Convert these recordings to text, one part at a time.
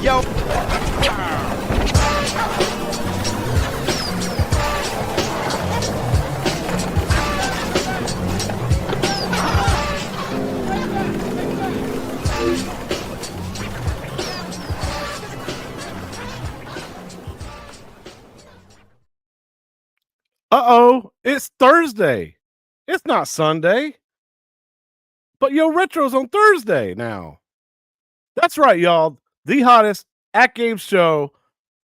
Yo. Uh-oh, it's Thursday. It's not Sunday. But Yo Retro's on Thursday now. That's right, y'all. The hottest Atgames show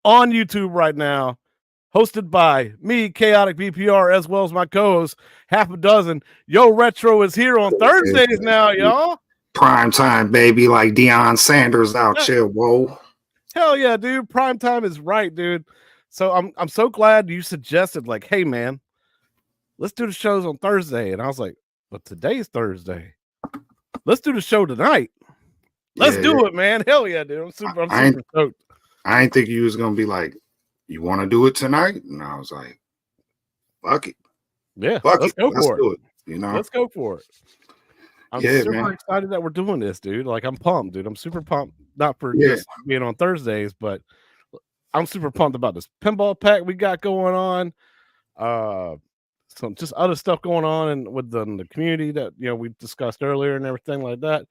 on YouTube right now, hosted by me, Chaotic BPR, as well as my co-host, half a dozen. Yo Retro is here on Thursdays now, y'all. Prime time, baby, like Deion Sanders out here, whoa. Hell yeah, dude. Prime time is right, dude. So I'm so glad you suggested, like, hey man, let's do the shows on Thursday. And I was like, but today's Thursday. Let's do the show tonight. Let's do it, man. Hell yeah, dude. I'm super stoked. I didn't think you was gonna be like, you want to do it tonight? And I was like, fuck it. Yeah, let's go for it. Do it. You know, let's go for it. I'm super excited that we're doing this, dude. Like, I'm pumped, dude. I'm super pumped, not for just being on Thursdays, but I'm super pumped about this pinball pack we got going on. Some just other stuff going on and with the community that we discussed earlier and everything like that.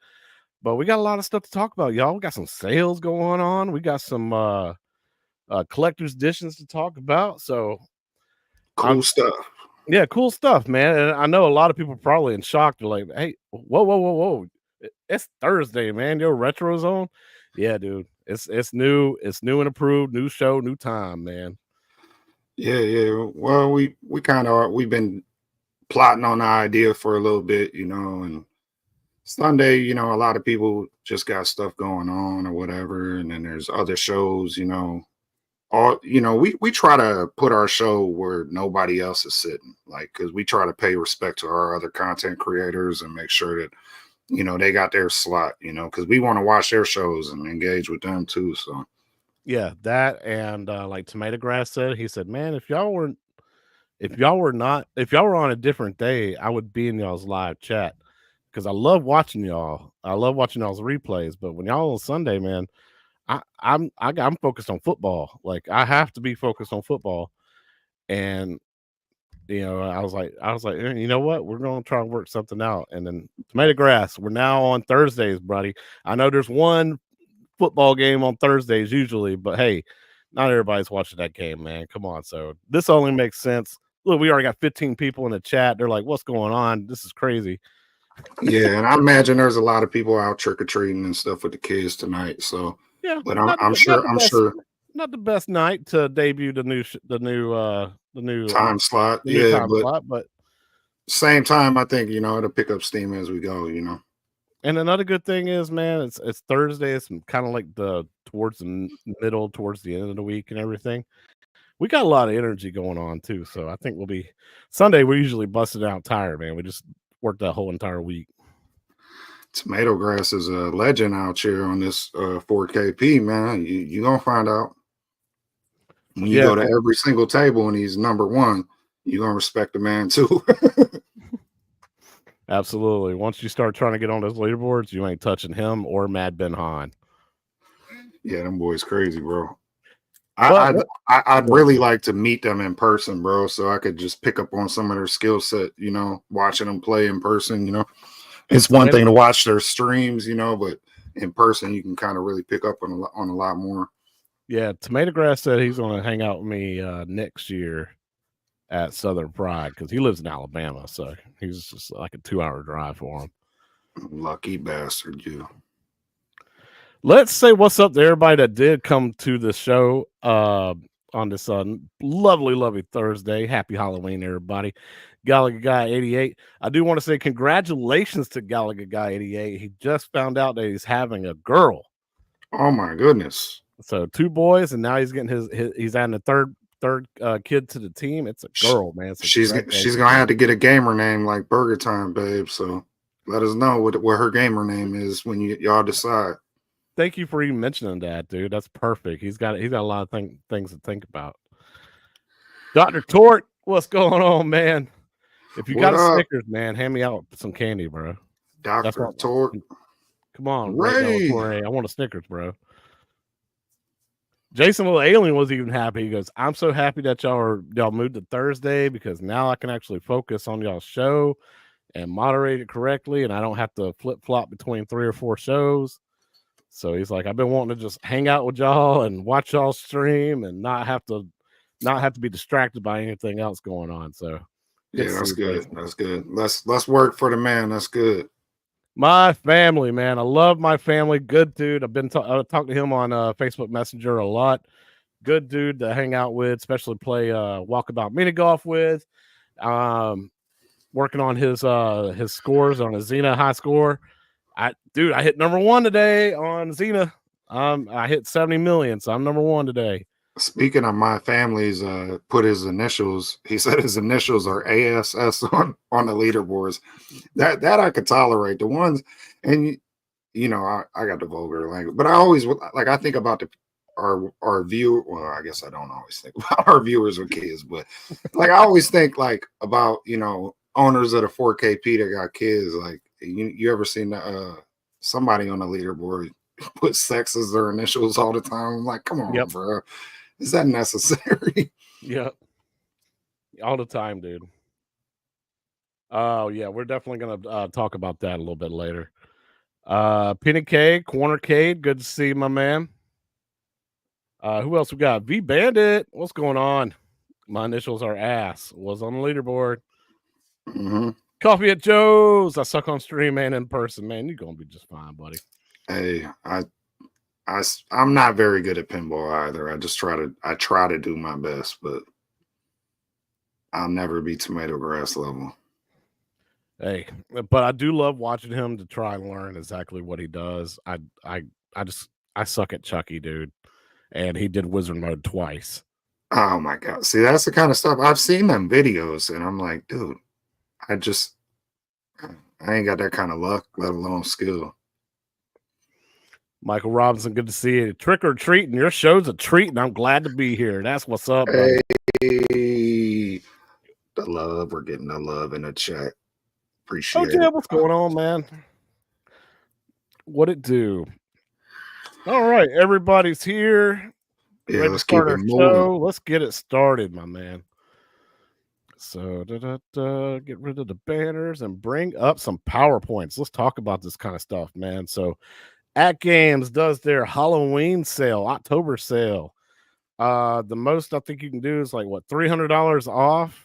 But we got a lot of stuff to talk about, y'all. We got some sales going on. We got some collector's editions to talk about. So cool stuff. Yeah, cool stuff, man. And I know a lot of people are probably in shock. They're like, hey, whoa. It's Thursday, man. Your Retro's on. Yeah, dude. It's new. It's new and approved. New show, new time, man. Yeah. Well, we've been plotting on the idea for a little bit, and Sunday, a lot of people just got stuff going on or whatever, and then there's other shows, we try to put our show where nobody else is sitting, like, because we try to pay respect to our other content creators and make sure that they got their slot, because we want to watch their shows and engage with them too. So yeah, that and like Tomato Grass said, he said, man, if y'all were on a different day, I would be in y'all's live chat because I love watching y'all. I love watching y'all's replays, but when y'all on Sunday, man, I'm focused on football. Like, I have to be focused on football. And I was like, you know what? We're gonna try and work something out. And then Tomato Grass, we're now on Thursdays, buddy. I know there's one football game on Thursdays usually, but hey, not everybody's watching that game, man. Come on. So this only makes sense. Look, we already got 15 people in the chat. They're like, what's going on? This is crazy. Yeah, and I imagine there's a lot of people out trick-or-treating and stuff with the kids tonight. So yeah, but I'm sure not the best night to debut the new time slot. But same time, I think it'll pick up steam as we go. And another good thing is, man, it's Thursday. It's kind of like towards the middle, towards the end of the week and everything. We got a lot of energy going on too. So I think we'll be Sunday. We're usually busted out tired, man. We just worked that whole entire week. Tomato Grass is a legend out here on this 4KP, man. You're gonna find out when you go to every single table and he's number one. You're gonna respect the man too. Absolutely. Once you start trying to get on those leaderboards, you ain't touching him or Mad Ben Han. Yeah, them boys crazy, bro. I'd really like to meet them in person, bro, so I could just pick up on some of their skill set, watching them play in person, It's one thing to watch their streams, but in person you can kind of really pick up on a lot more. Yeah, Tomato Grass said he's going to hang out with me next year at Southern Pride because he lives in Alabama, so he's just like a 2-hour drive for him. Lucky bastard, you. Let's say what's up to everybody that did come to the show on this lovely Thursday. Happy Halloween, everybody. Galaga Guy 88. I do want to say congratulations to Galaga Guy 88. He just found out that he's having a girl. Oh my goodness. So 2 boys, and now he's getting he's adding a third kid to the team. It's a girl, man. So she's gonna have to get a gamer name like Burger Time, babe. So let us know what her gamer name is when y'all decide. Thank you for even mentioning that, dude. That's perfect. He's got a lot of things to think about. Dr. Tort, what's going on, man? If you got a Snickers, man, hand me out some candy, bro. Dr. Tort. Come on, Ray. I want a Snickers, bro. Jason Little Alien was even happy. He goes, "I'm so happy that y'all moved to Thursday because now I can actually focus on y'all's show and moderate it correctly, and I don't have to flip flop between 3 or 4 shows." So he's like, "I've been wanting to just hang out with y'all and watch y'all stream and not have to be distracted by anything else going on." So good Yeah, to see that's you, good. Jason. That's good. Let's work for the man. That's good. My family, man. I love my family. Good dude. I've been talking to him on Facebook Messenger a lot. Good dude to hang out with, especially play walkabout mini golf with. Um, Working on his scores on a Xena high score. I hit number 1 today on Xena. I hit 70 million, so I'm number 1 today. Speaking of my family's put his initials, he said his initials are ASS on the leaderboards. That I could tolerate. The ones, and you know, I got the vulgar language, but I always like, I think about our viewer. Well, I guess I don't always think about our viewers with kids, but like I always think like about, you know, owners of the 4KP that got kids. Like you ever seen somebody on the leaderboard put sex as their initials all the time? I'm like, come on, Yep. bro. Is that necessary? Yep. All the time, dude. Oh yeah, we're definitely gonna talk about that a little bit later. Penny K, Corner Cade, good to see you, my man. Who else we got? V Bandit, what's going on? My initials are ass. Was on the leaderboard. Mm-hmm. Coffee at Joe's. I suck on stream and in person, man. You're gonna be just fine, buddy. Hey, I'm not very good at pinball either. I try to do my best, but I'll never be tomato grass level. Hey, but I do love watching him to try and learn exactly what he does. I suck at Chucky, dude, and he did Wizard Mode twice. Oh my god! See, that's the kind of stuff I've seen them videos, and I'm like, dude, I ain't got that kind of luck, let alone skill. Michael Robinson, good to see you. Trick or treat, and your show's a treat, and I'm glad to be here. That's what's up, buddy. Hey, the love, we're getting the love in the chat. Appreciate Yeah, it. what's going on, man? What it do? All right, everybody's here. Yeah, Ready to let's keep start it our moving. show. Let's get it started, my man. So, get rid of the banners and bring up some PowerPoints. Let's talk about this kind of stuff, man. So, Atgames does their Halloween sale, October sale. The most I think you can do is like what, $300 off.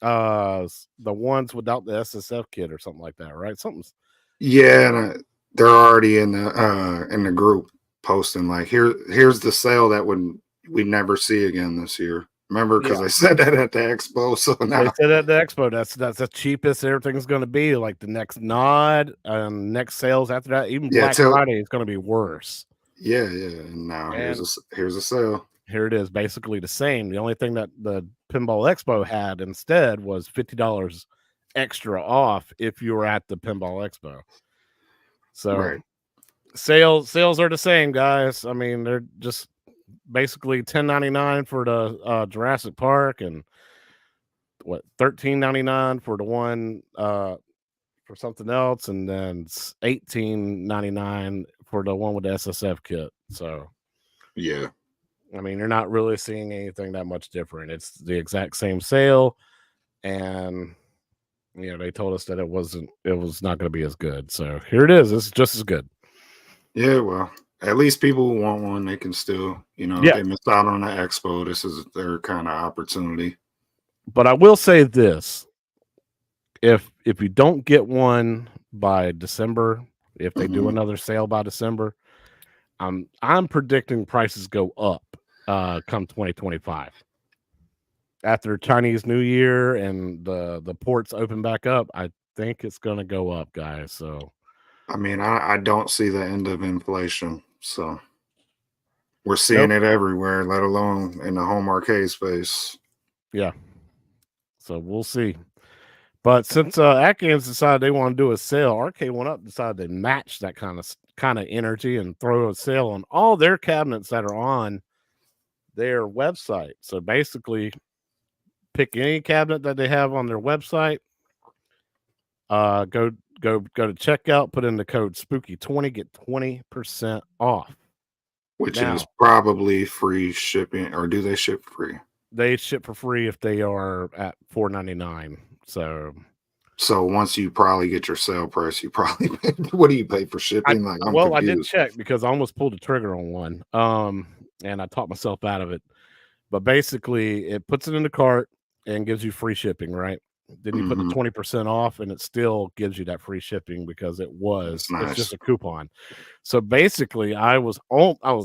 The ones without the SSF kit or something like that, right? Something's Yeah, and they're already in the group posting like, here's the sale that we never see again this year. Remember, because yeah. I said that at the expo. So They now, said at the expo that's the cheapest everything's going to be. Like the next nod and next sales after that, even yeah, Black Friday is going to be worse. yeah. And now And here's a sale. here it is, basically the same. The only thing that the Pinball Expo had instead was $50 extra off if you were at the Pinball Expo. So Right. sales are the same, guys. I mean, they're just basically $10.99 for the Jurassic Park and what, $13.99 for the one for something else, and then $18.99 for the one with the SSF kit. So Yeah. I mean, you're not really seeing anything that much different. It's the exact same sale, and you know they told us that it was not going to be as good. So here it is. It's just as good. Yeah, well, at least people who want one, they can still, you know, if Yeah, they missed out on the expo, this is their kind of opportunity. but I will say this: if you don't get one by December, if they do Mhm. another sale by December, I'm predicting prices go up come 2025. After Chinese New Year and the ports open back up, I think it's going to go up, guys. So I mean, I don't see the end of inflation. So we're seeing nope, it everywhere, let alone in the home arcade space. yeah. So we'll see. But since Atgames decided they want to do a sale, Arcade1up decided to match that kind of energy and throw a sale on all their cabinets that are on their website. So basically, pick any cabinet that they have on their website. Go to checkout, put in the code Spooky20, get 20% off. which is Now probably free shipping, or do they ship free? they ship for free if they are at $4.99. So once you probably get your sale price, you probably pay, what do you pay for shipping? Like I'm I did confused. check because I almost pulled the trigger on one. And I talked myself out of it. But basically, it puts it in the cart and gives you free shipping, right? Then you put the Hmm. 20% off, and it still gives you that free shipping because That's it's nice. just a coupon. So basically, I was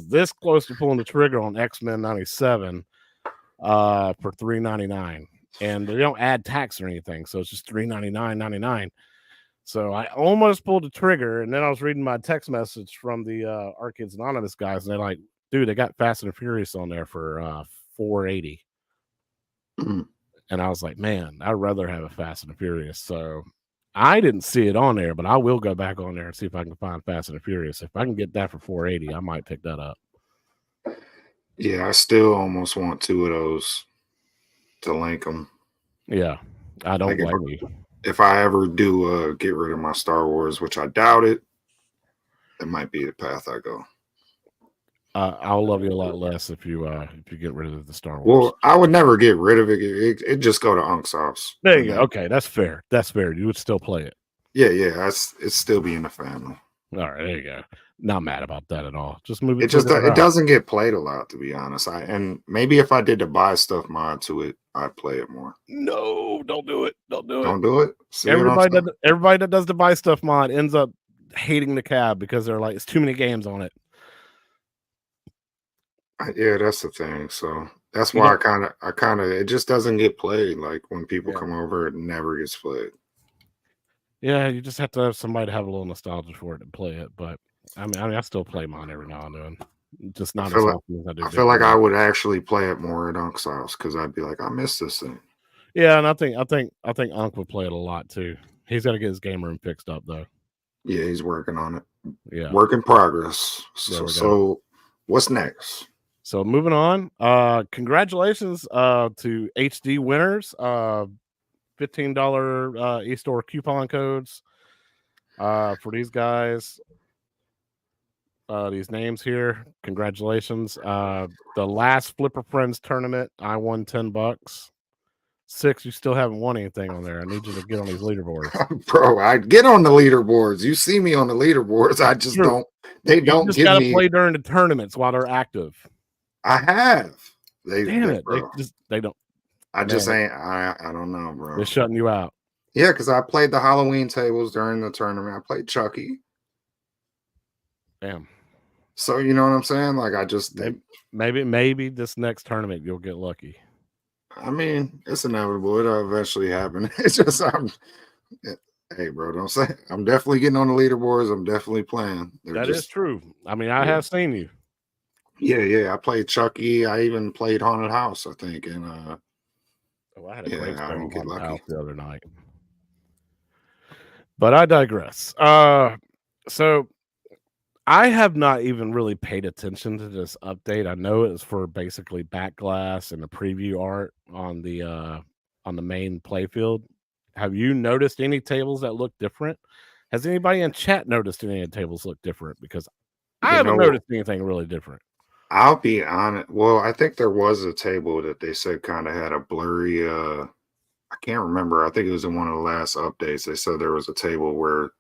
this close to pulling the trigger on X-Men 97 for $3.99, and they don't add tax or anything, so it's just $3.99.99. So I almost pulled the trigger, and then I was reading my text message from the Arcades Anonymous guys, and they're like, "Dude, they got Fast and Furious on there for $4.80." Mm. And I was like, "Man, I'd rather have a Fast and Furious." So I didn't see it on there, but I will go back on there and see if I can find Fast and Furious. If I can get that for $4.80, I might pick that up. Yeah, I still almost want two of those to link them. Yeah, I don't Like blame you. if I ever do get rid of my Star Wars, which I doubt it, it might be the path I go. I'll love you a lot less if you get rid of the Star Wars. Well, I would never get rid of it. It just go to Unc's house. There And you go. then, Okay, that's fair. That's fair. You would still play it. yeah, it's still be in the family. All right, there you go. Not mad about that at all. Just move It it to just another it house. doesn't get played a lot, to be honest. And maybe if I did the buy stuff mod to it, I'd play it more. No, don't do it. Don't do it. Don't do it. See what I'm saying? Everybody that does the buy stuff mod ends up hating the cab because they're like, it's too many games on it. Yeah, that's the thing. So that's You why don't. I kind of, it just doesn't get played. Like when people Yeah. come over, it never gets played. Yeah, you just have to have somebody to have a little nostalgia for it and play it. But I mean, I still play mine every now and then, just I not as feel like often as I do I big feel like I games. would actually play it more at Unc's house because I'd be like, I miss this thing. Yeah, and I think Unc would play it a lot too. He's got to get his game room fixed up though. Yeah, he's working on it. Yeah, Work in progress. there So, we go. so what's next? So moving on, congratulations to HD winners. $15 e-store coupon codes for these guys. These names here. Congratulations. The last Flipper Friends tournament, I won $10. 6, you still haven't won anything on there. I need you to get on these leaderboards. Bro, I get on the leaderboards. You see me on the leaderboards. I just True. don't, they You don't just give gotta me, play during the tournaments while they're active. I have. Damn it. Bro, They don't, I man, just ain't, I don't know, bro. they're shutting you out. Yeah, because I played the Halloween tables during the tournament. I played Chucky. Damn. So you know what I'm saying? Like I just Maybe this next tournament you'll get lucky. I mean, it's inevitable. It'll eventually happen. It's just hey bro, don't say I'm definitely getting on the leaderboards. I'm definitely playing. That is true. I mean, I have seen you. Yeah. I played Chucky. I even played Haunted House, I think. And I had a great I spell didn't on get Haunted House lucky. the other night. But I digress. So I have not even really paid attention to this update. I know it's for basically backglass and the preview art on the main playfield. Have you noticed any tables that look different? Has anybody in chat noticed any of the tables look different? Because I You haven't know, noticed anything really different. I'll be honest. Well, I think there was a table that they said kind of had a blurry I can't remember. I think it was in one of the last updates. They said there was a table where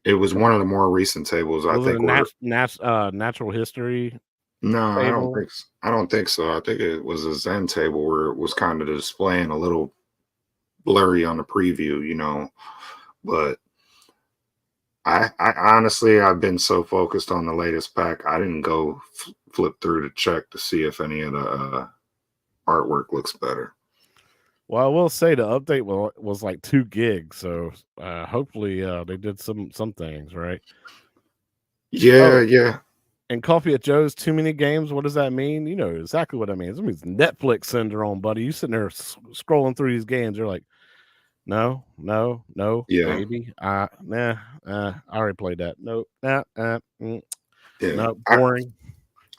it was one of the more recent tables. I Was it think a natural history no, table? I don't think so. I think it was a Zen table where it was kind of displaying a little blurry on the preview, But I honestly, I've been so focused on the latest pack, I didn't go flip through to check to see if any of the artwork looks better. Well, I will say the update was like 2 gigs, so hopefully they did some things right. Yeah. And Coffee at Joe's, too many games. What does that mean? You know exactly what that means. It means Netflix syndrome, buddy. You sitting there scrolling through these games. You're like, no, Yeah. maybe. I already played that. Nope. Yeah. No, boring.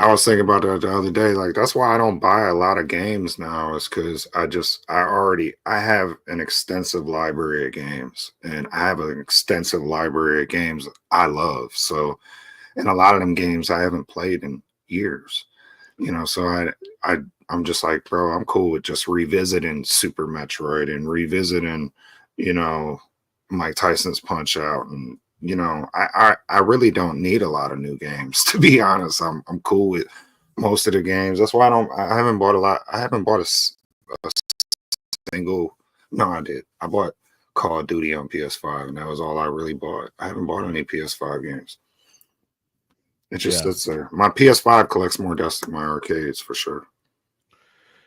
I was thinking about that the other day. Like that's why I don't buy a lot of games now, is because I have an extensive library of games, and I have an extensive library of games I love. So and a lot of them games I haven't played in years. You know, so I'm just like, bro, I'm cool with just revisiting Super Metroid and revisiting, you know, Mike Tyson's Punch Out, and you know, I really don't need a lot of new games to be honest. I'm cool with most of the games. That's why I haven't bought a lot. I haven't bought a single. No, I did. I bought Call of Duty on PS5, and that was all I really bought. I haven't bought any PS5 games. It just sits there. My PS5 collects more dust than my arcades for sure.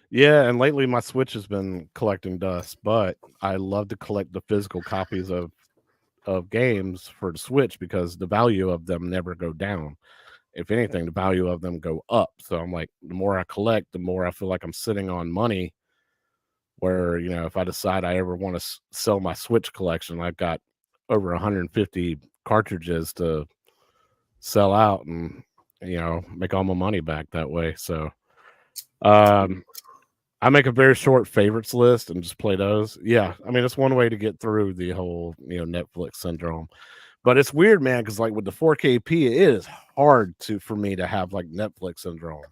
Yeah, and lately my Switch has been collecting dust, but I love to collect the physical copies of games for the Switch because the value of them never go down. If anything, the value of them go up. So I'm like, the more I collect, the more I feel like I'm sitting on money. Where, you know, if I decide I ever want to sell my Switch collection, I've got over 150 cartridges to sell out and, you know, make all my money back that way. So I make a very short favorites list and just play those. Yeah, I mean, it's one way to get through the whole, you know, Netflix syndrome. But it's weird, man, because like with the 4KP, it is hard for me to have like Netflix syndrome.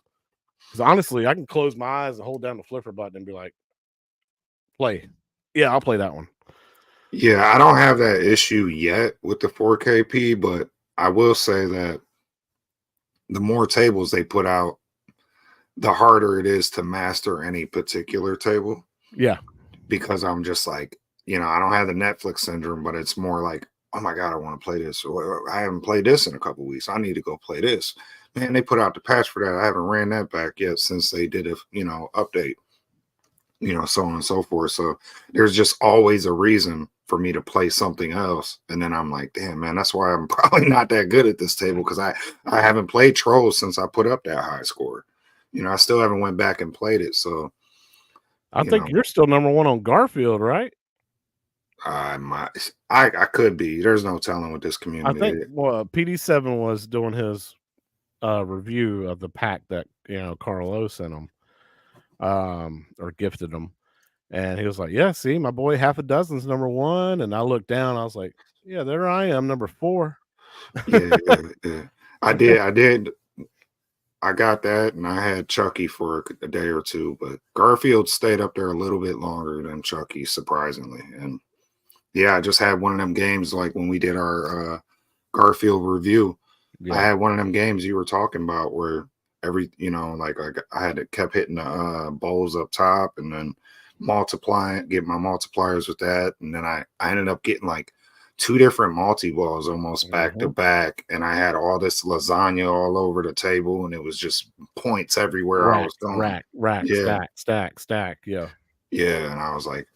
Because honestly, I can close my eyes and hold down the flipper button and be like, play. Yeah, I'll play that one. Yeah, I don't have that issue yet with the 4KP, but I will say that the more tables they put out, the harder it is to master any particular table. Yeah. Because I'm just like, you know, I don't have the Netflix syndrome, but it's more like, oh my God, I want to play this. Or I haven't played this in a couple weeks. I need to go play this. Man, they put out the patch for that. I haven't ran that back yet since they did a, you know, update, you know, so on and so forth. So there's just always a reason for me to play something else. And then I'm like, damn, man, that's why I'm probably not that good at this table, because I haven't played Trolls since I put up that high score. You know, I still haven't went back and played it. So I think you're still number one on Garfield, right? I could be. There's no telling with this community. I think PD7 was doing his review of the pack that, you know, Carl O sent him, or gifted him, and he was like, "Yeah, see, my boy half a dozen's number one." And I looked down, I was like, "Yeah, there I am, number 4." Yeah. I did. I got that, and I had Chucky for a day or two, but Garfield stayed up there a little bit longer than Chucky, surprisingly. And yeah, I just had one of them games like when we did our Garfield review. I had one of them games you were talking about where you know, like I had to kept hitting the bowls up top and then get my multipliers with that. And then I ended up getting like 2 different multi-balls almost back to back, and I had all this lasagna all over the table, and it was just points everywhere I was going. Rack, stack. Yeah. Yeah, and I was like,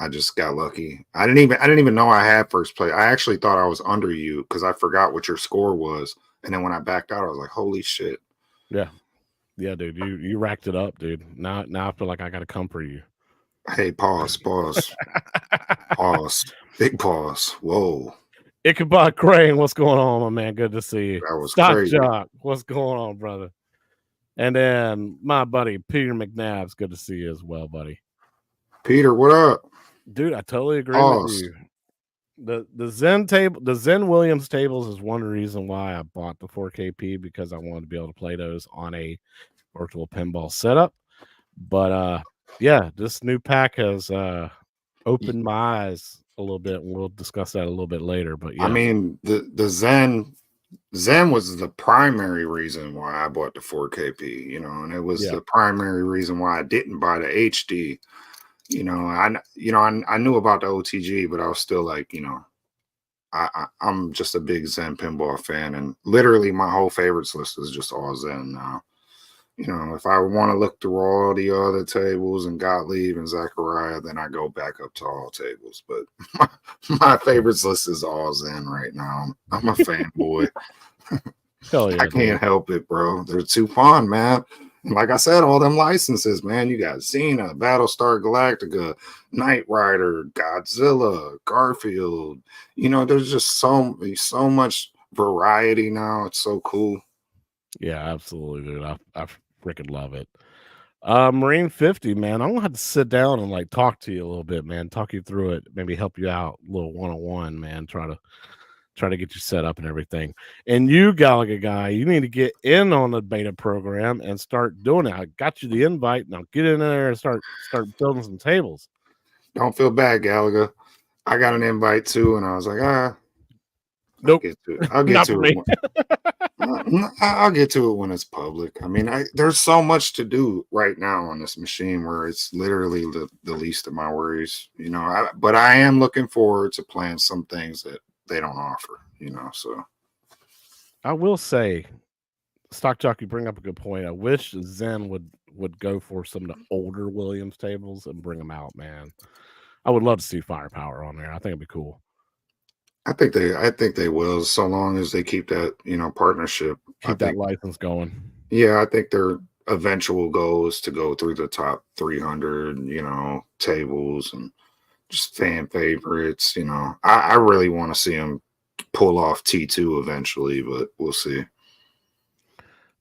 I just got lucky. I didn't even know I had first place. I actually thought I was under you because I forgot what your score was. And then when I backed out, I was like, holy shit. Yeah. Yeah, dude. You racked it up, dude. Now I feel like I gotta come for you. Hey, pause. Pause. Big pause. Whoa. Ichabod Crane, what's going on, my man? Good to see you. That was Stock crazy. Jock, what's going on, brother? And then my buddy Peter McNabb's good to see you as well, buddy. Peter, what up? Dude, I totally agree with you. The Zen Williams tables is one reason why I bought the 4KP, because I wanted to be able to play those on a virtual pinball setup. But yeah, this new pack has opened my eyes a little bit, and we'll discuss that a little bit later. But yeah, I mean, the Zen was the primary reason why I bought the 4KP, you know, and it was the primary reason why I didn't buy the HD. You know, I knew about the OTG, but I was still like, you know, I'm just a big Zen pinball fan, and literally my whole favorites list is just all Zen now. You know, if I want to look through all the other tables and Gottlieb and Zachariah, then I go back up to all tables. But my favorites list is all Zen right now. I'm a fanboy. Hell yeah, I can't help it, bro. They're too fun, man. And like I said, all them licenses, man. You got Xena, Battlestar Galactica, Knight Rider, Godzilla, Garfield. You know, there's just so much variety now. It's so cool. Yeah, absolutely, dude. I freaking love it. Marine 50, man. I'm gonna have to sit down and like talk to you a little bit, man. Talk you through it, maybe help you out a little one-on-one, man. Try to try to get you set up and everything. And you, Gallagher guy, you need to get in on the beta program and start doing it. I got you the invite. Now get in there and start building some tables. Don't feel bad, Gallagher. I got an invite too, and I was like, nope. I'll get to it. I'll get to it when it's public. I mean, there's so much to do right now on this machine where it's literally the least of my worries, you know. But I am looking forward to playing some things that they don't offer, you know. So I will say, Stock Jockey, bring up a good point. I wish Zen would go for some of the older Williams tables and bring them out, man. I would love to see Firepower on there. I think it'd be cool. I think they will, so long as they keep that, you know, partnership. Keep that license going. Yeah, I think their eventual goal is to go through the top 300, you know, tables and just fan favorites. You know, I really want to see them pull off T2 eventually, but we'll see.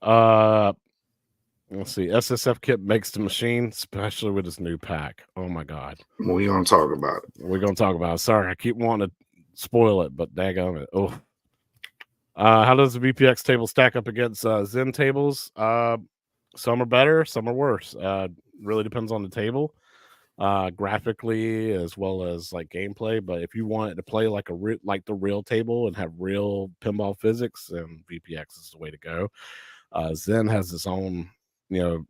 Let's see. SSF Kit makes the machine, especially with this new pack. Oh my god. We're gonna talk about it. We're gonna talk about it. Sorry, I keep wanting to spoil it, but daggone it. Oh. How does the VPX table stack up against Zen tables? Some are better, some are worse. Really depends on the table, graphically as well as like gameplay. But if you want it to play like the real table and have real pinball physics, then VPX is the way to go. Zen has its own, you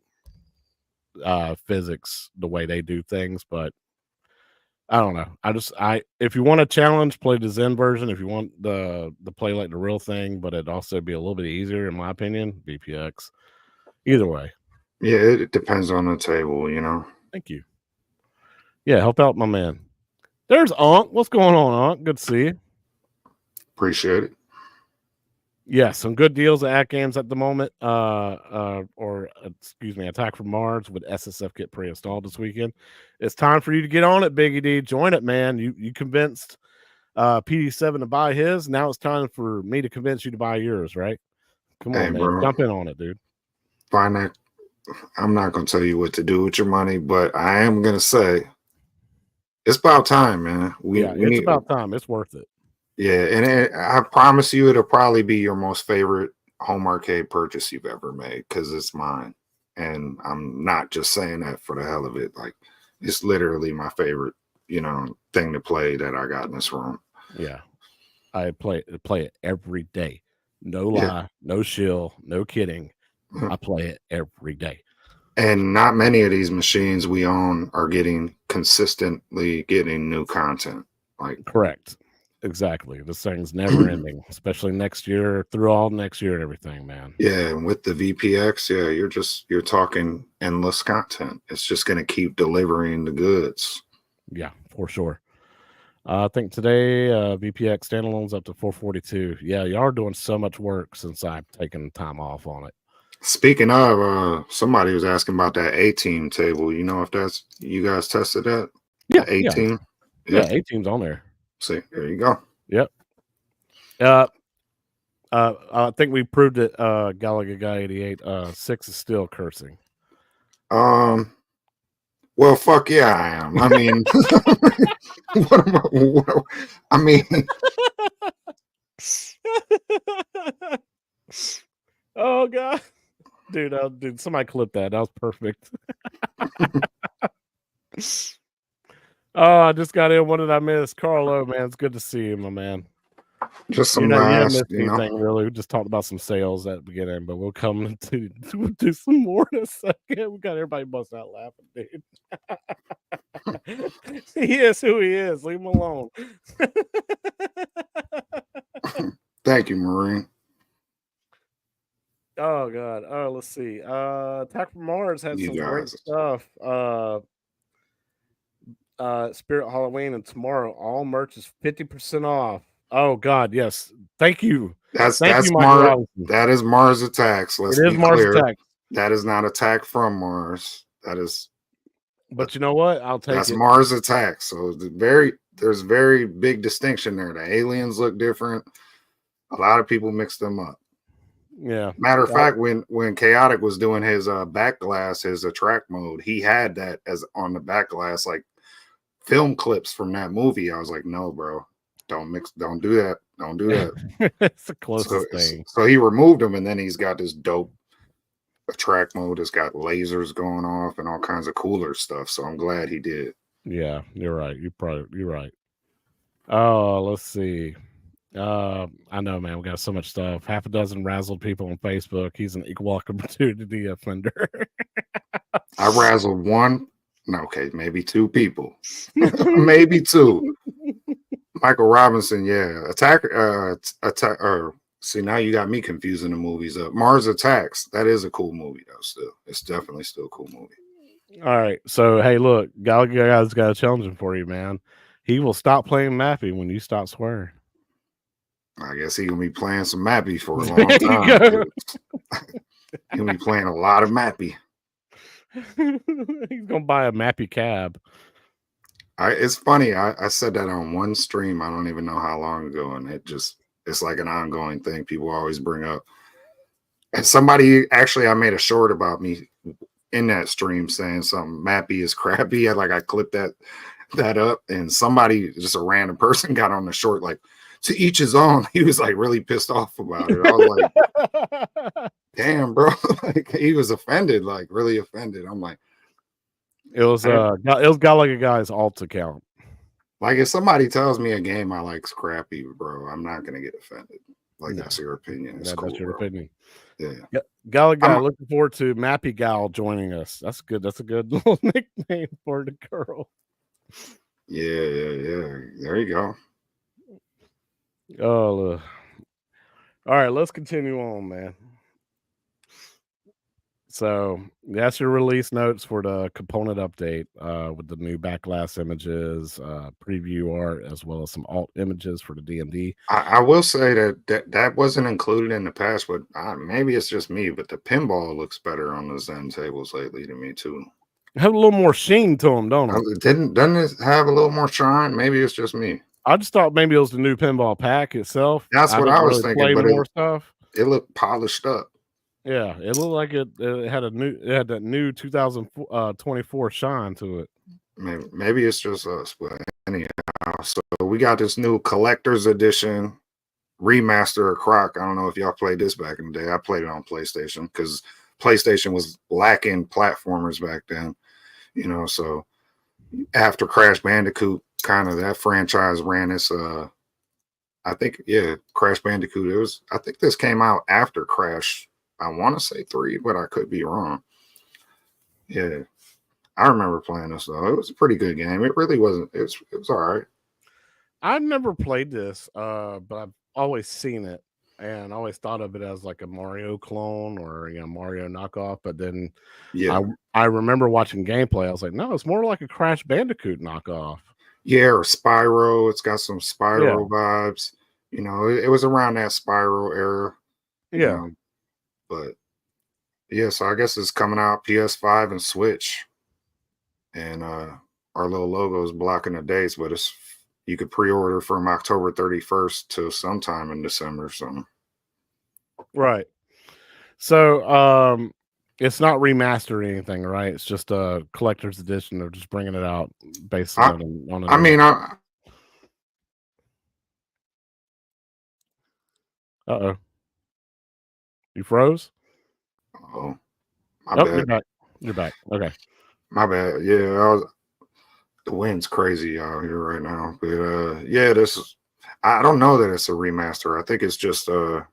know, physics, the way they do things, but I don't know. If you want a challenge, play the Zen version. If you want the play like the real thing, but it'd also be a little bit easier, in my opinion, VPX. Either way. Yeah, it depends on the table, you know. Thank you. Yeah, help out my man. There's Ankh. What's going on, Ankh? Good to see you. Appreciate it. Yeah, some good deals at Atgames at the moment. Excuse me, Attack from Mars with SSF Kit pre-installed this weekend. It's time for you to get on it, Biggie D. Join it, man. You convinced PD7 to buy his. Now it's time for me to convince you to buy yours, right? Come on, man. Bro. Jump in on it, dude. Find that. I'm not going to tell you what to do with your money, but I am going to say it's about time, man. It's about time. It's worth it. Yeah, and I promise you it'll probably be your most favorite home arcade purchase you've ever made, because it's mine. And I'm not just saying that for the hell of it. Like, it's literally my favorite, you know, thing to play that I got in this room. Yeah. I play it every day. No lie, no shill, no kidding. I play it every day. And not many of these machines we own are consistently getting new content. Like, correct. Exactly. This thing's never ending, especially next year, through all next year and everything, man. Yeah, and with the VPX, you're talking endless content. It's just going to keep delivering the goods. Yeah, for sure. I think today VPX standalone's up to 442. Yeah, y'all are doing so much work since I've taken time off on it. Speaking of, somebody was asking about that A-team table. You know if you guys tested that? Yeah, A-team. Yeah, A-team's on there. See, there you go. Yep. I think we proved it. Gallagher Guy 88. 6 is still cursing. Well, fuck yeah, I am. I mean, I mean. Oh god, dude, somebody clip that. That was perfect. Oh, I just got in. What did I miss? Carlo, man, it's good to see you, my man. Just some last, anything really. We just talked about some sales at the beginning, but we'll come to do some more in a second. We got everybody busting out laughing, dude. He is who he is. Leave him alone. Thank you, Marine. Oh god. Oh, let's see. Attack from Mars has some great stuff. Spirit Halloween and tomorrow all merch is 50% off. Oh god, yes. Thank you. That's Mars. That is Mars Attacks. Let's be clear. Attacks. That is not Attack from Mars. That is. But you know what? I'll take that's Mars Attacks. So there's very big distinction there. The aliens look different. A lot of people mix them up. Yeah. Matter of fact, when Chaotic was doing his back glass, his attract mode, he had that as on the back glass, like film clips from that movie. I was like, no, bro, don't do that. Don't do that. It's the closest thing. So he removed them, and then he's got this dope track mode that's got lasers going off and all kinds of cooler stuff. So I'm glad he did. Yeah, you're right. You're right. Oh, let's see. I know, man. We got so much stuff. Half a dozen razzled people on Facebook. He's an equal opportunity offender. I razzled one. No, okay, maybe two people. Maybe two. Michael Robinson, yeah. Attack. See, now you got me confusing the movies up. Mars Attacks. That is a cool movie, though. Still, it's definitely still a cool movie. All right. So, hey, look, Guy's got a challenge for you, man. He will stop playing Mappy when you stop swearing. I guess he gonna be playing some Mappy for a long time. He'll be playing a lot of Mappy. He's gonna buy a Mappy cab. It's funny. I said that on one stream. I don't even know how long ago, and it's like an ongoing thing people always bring up. And somebody actually, I made a short about me in that stream saying something Mappy is crappy. I clipped that up, and somebody, just a random person, got on the short like, to each his own. He was like really pissed off about it. I was like, damn, bro. Like, he was offended, like really offended. I'm like, it was Gallagher Guy's alt account. Like, if somebody tells me a game I like's crappy, bro, I'm not gonna get offended. Like, that's your opinion. It's cool, that's your opinion. Yeah. Gallagher, looking forward to Mappy Gal joining us. That's good. That's a good little nickname for the girl. Yeah. There you go. Oh, all right. Let's continue on, man. So that's your release notes for the component update with the new backlash images, preview art, as well as some alt images for the DMD. I will say that wasn't included in the past, but maybe it's just me, but the pinball looks better on the Zen tables lately to me too. Have a little more sheen to them, don't it? Doesn't it have a little more shine? Maybe it's just me. I just thought maybe it was the new pinball pack itself. That's what I was thinking, but more stuff. It looked polished up. Yeah, it looked like it had that new 2024 shine to it. Maybe it's just us, but anyhow, so we got this new collector's edition remaster of Croc. I don't know if y'all played this back in the day. I played it on PlayStation because PlayStation was lacking platformers back then, so after Crash Bandicoot, kind of that franchise ran its I think Crash Bandicoot. I think this came out after Crash. I want to say 3, but I could be wrong. Yeah, I remember playing this though. It was a pretty good game. It really wasn't. It was all right. I've never played this, but I've always seen it and always thought of it as like a Mario clone or Mario knockoff. But then, I remember watching gameplay. I was like, no, it's more like a Crash Bandicoot knockoff. Yeah, or Spyro. It's got some Spyro vibes. It was around that Spyro era. Yeah. But yeah, so I guess it's coming out PS5 and Switch. And our little logo is blocking the dates, but you could pre-order from October 31st to sometime in December or something. Right. So it's not remastered or anything, right? It's just a collector's edition. They're just bringing it out based on it. I mean, uh-oh. You froze? Oh, my bad. You're back. Okay. My bad. Yeah, the wind's crazy out here right now. But I don't know that it's a remaster. I think it's just it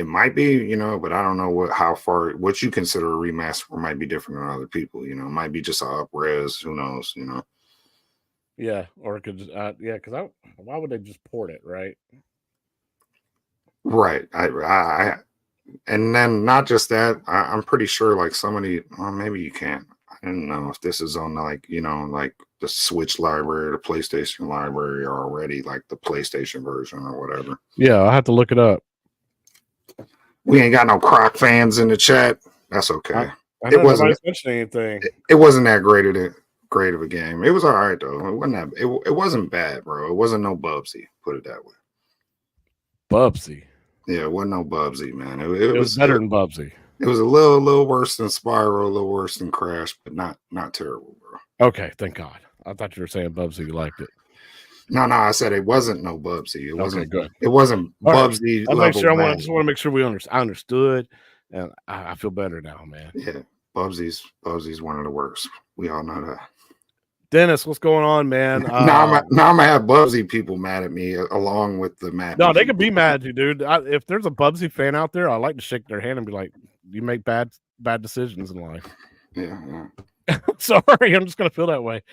might be, but I don't know what you consider a remaster might be different than other people. It might be just a up-res. Who knows? Yeah, or it could just because why would they just port it, right? Right. And then not just that, I'm pretty sure like somebody, maybe you can't. I don't know if this is on like the Switch library or the PlayStation library or already like the PlayStation version or whatever. Yeah, I'll have to look it up. We ain't got no Croc fans in the chat. That's okay. It wasn't mentioning anything. It wasn't that great of a game. It was all right though. It wasn't it wasn't bad, bro. It wasn't no Bubsy, put it that way. Bubsy. Yeah, it wasn't no Bubsy, man. It was better than Bubsy. It was a little worse than Spyro, a little worse than Crash, but not terrible, bro. Okay, thank God. I thought you were saying Bubsy, you liked it. No, I said it wasn't no Bubsy. It wasn't. Okay, good. It wasn't All right. Bubsy I make level. sure I just want to make sure I understood, and I feel better now, man. Yeah, Bubsy's one of the worst. We all know that. Dennis, what's going on, man? Now I'm gonna have Bubsy people mad at me along with the Matt. No, they could be mad at you, dude. If there's a Bubsy fan out there, I like to shake their hand and be like, "You make bad decisions in life." Yeah. Sorry, I'm just gonna feel that way.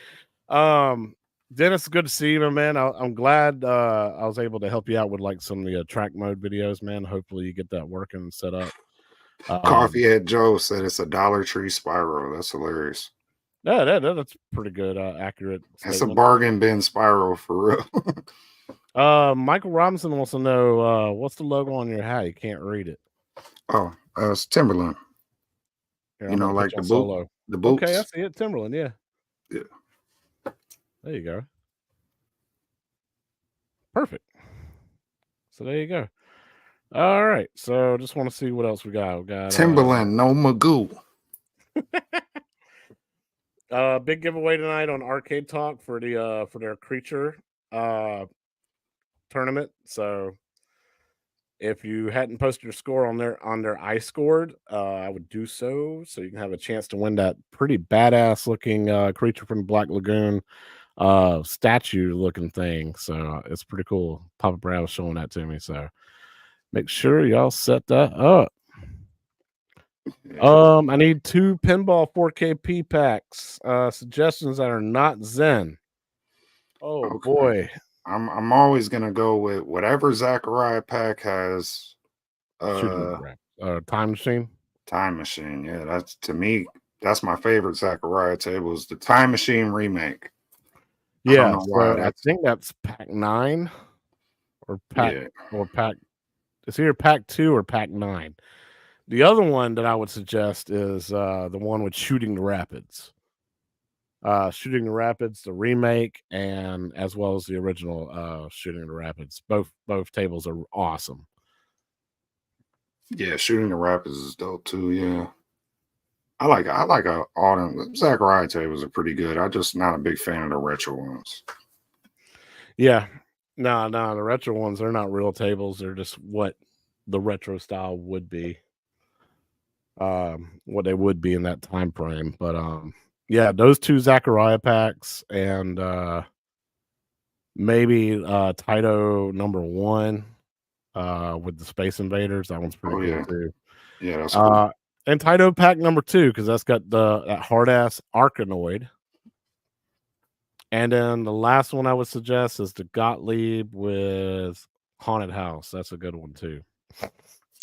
Dennis, it's good to see you, man. I'm glad I was able to help you out with like some of the track mode videos, man. Hopefully you get that working and set up. Coffee Head Joe said it's a Dollar Tree spiral. That's hilarious. Yeah, that's pretty good, accurate statement. It's a bargain bin spiral for real. Michael Robinson wants to know what's the logo on your hat? You can't read it. Oh, it's Timberland. Here, you know, like the boot, the boots. Okay, I see it. Timberland, yeah. There you go. Perfect. So there you go. All right. So just want to see what else we got. We got Timberland, no Magoo. Big giveaway tonight on Arcade Talk for their creature tournament. So if you hadn't posted your score on their I scored, I would do so you can have a chance to win that pretty badass looking creature from the Black Lagoon statue looking thing. So it's pretty cool. Papa Brad was showing that to me. So make sure y'all set that up. I need 2 pinball 4KP packs. Suggestions that are not Zen. Oh okay. Boy. I'm always gonna go with whatever Zachariah pack has. Time machine. Time machine, yeah. That's to me. That's my favorite Zachariah table. Is the Time Machine remake. Yeah, I think that's pack 9 or pack pack. It's either pack 2 or pack 9. The other one that I would suggest is the one with Shooting the Rapids. Shooting the Rapids, the remake, and as well as the original Shooting the Rapids. Both tables are awesome. Yeah, Shooting the Rapids is dope too. Yeah, I like all them. Zachariah tables are pretty good. I'm just not a big fan of the retro ones. Yeah, no, the retro ones, they're not real tables. They're just what the retro style would be. What they would be in that time frame. But yeah, those 2 Zachariah packs and maybe Taito #1 with the Space Invaders. That one's pretty cool too. Yeah, that's cool. And Taito pack #2 because that's got that hard ass Arkanoid. And then the last one I would suggest is the Gottlieb with Haunted House. That's a good one too.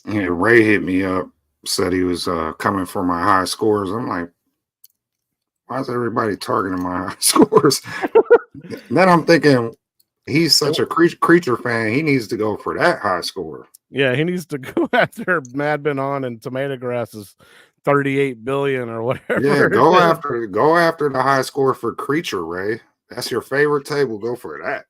Yeah, Ray hit me up, said he was coming for my high scores. I'm like, why is everybody targeting my high scores? Then I'm thinking, he's such a creature fan. He needs to go for that high score. Yeah, he needs to go after Mad Ben On and Tomato Grass's 38 billion or whatever. Yeah, go after the high score for creature, Ray. That's your favorite table. Go for that.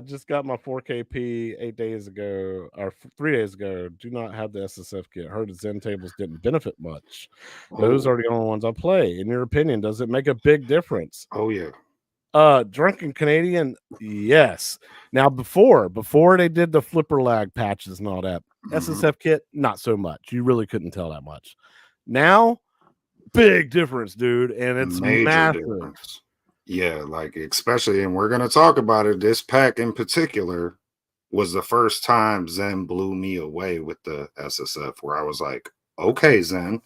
Just got my 4KP 8 days ago or 3 days ago. Do not have the SSF kit. Heard the Zen tables didn't benefit much. Those are the only ones I play. In your opinion, does it make a big difference? Oh yeah. Drunken Canadian, yes. Now before they did the flipper lag patches and all that, SSF kit, not so much. You really couldn't tell that much. Now, big difference, dude, and it's massive. Difference. Yeah, like especially, and we're gonna talk about it. This pack in particular was the first time Zen blew me away with the SSF, where I was like, okay, Zen,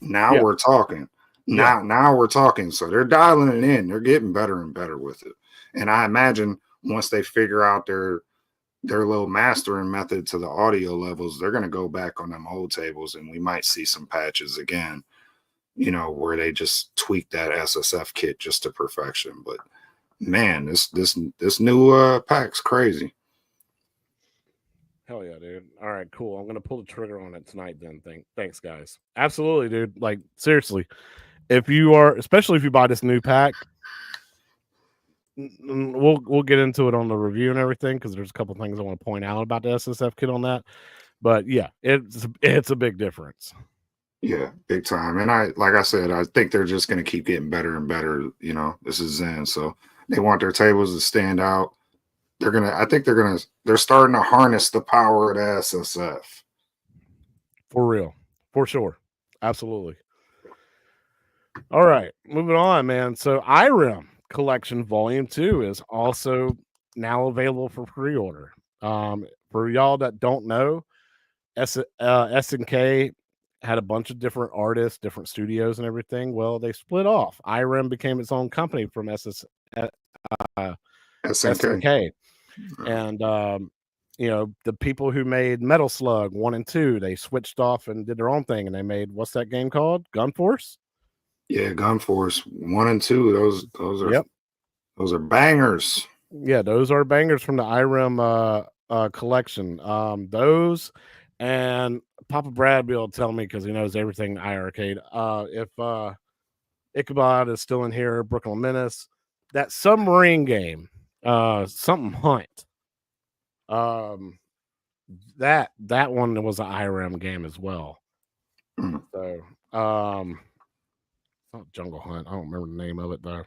now we're talking. Now we're talking. So they're dialing it in. They're getting better and better with it. And I imagine once they figure out their little mastering method to the audio levels, they're going to go back on them old tables, and we might see some patches again, you know, where they just tweak that SSF kit just to perfection. But man, this new pack's crazy. Hell yeah, dude. All right, cool. I'm going to pull the trigger on it tonight then. Thanks, guys. Absolutely, dude. Like, seriously. Especially if you buy this new pack, we'll get into it on the review and everything because there's a couple things I want to point out about the SSF kit on that. But yeah, it's a big difference. Yeah, big time. And like I said, I think they're just going to keep getting better and better. You know, this is Zen, so They want their tables to stand out. They're starting to harness the power of the SSF. For real. For sure. Absolutely. All right, moving on, man. So Irem Collection Volume 2 is also now available for pre-order. For y'all that don't know, SNK had a bunch of different artists, different studios and everything. Well, they split off. Irem became its own company from SNK. SNK. And you know, the people who made Metal Slug 1 and 2, they switched off and did their own thing, and they made, what's that game called? Gun Force? Yeah, Gun Force 1 and 2. Those are bangers. Yeah, those are bangers from the Irem collection. Those, and Papa Brad will tell me because he knows everything iArcade. If Ichabod is still in here, Brooklyn Menace, that submarine game, something Hunt. That one was an Irem game as well. So not Jungle Hunt. I don't remember the name of it though.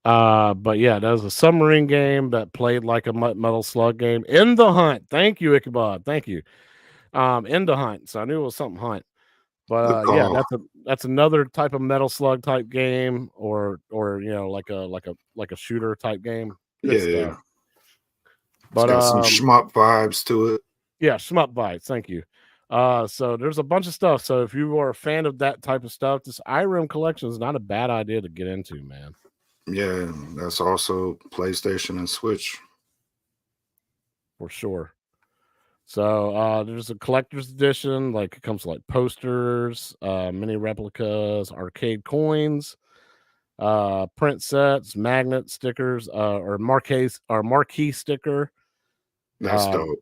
But yeah, that was a submarine game that played like a Metal Slug game. In the Hunt. Thank you, Ichabod. Thank you. In the Hunt. So I knew it was something Hunt. But yeah, that's another type of Metal Slug type game, or you know, like a shooter type game. Good stuff. But it's got some shmup vibes to it. Yeah, shmup vibes. Thank you. So there's a bunch of stuff. So if you are a fan of that type of stuff, this Irem collection is not a bad idea to get into, man. Yeah, that's also PlayStation and Switch. For sure. So there's a collector's edition, like it comes with like posters, mini replicas, arcade coins, print sets, magnet stickers, or marquee sticker. That's dope.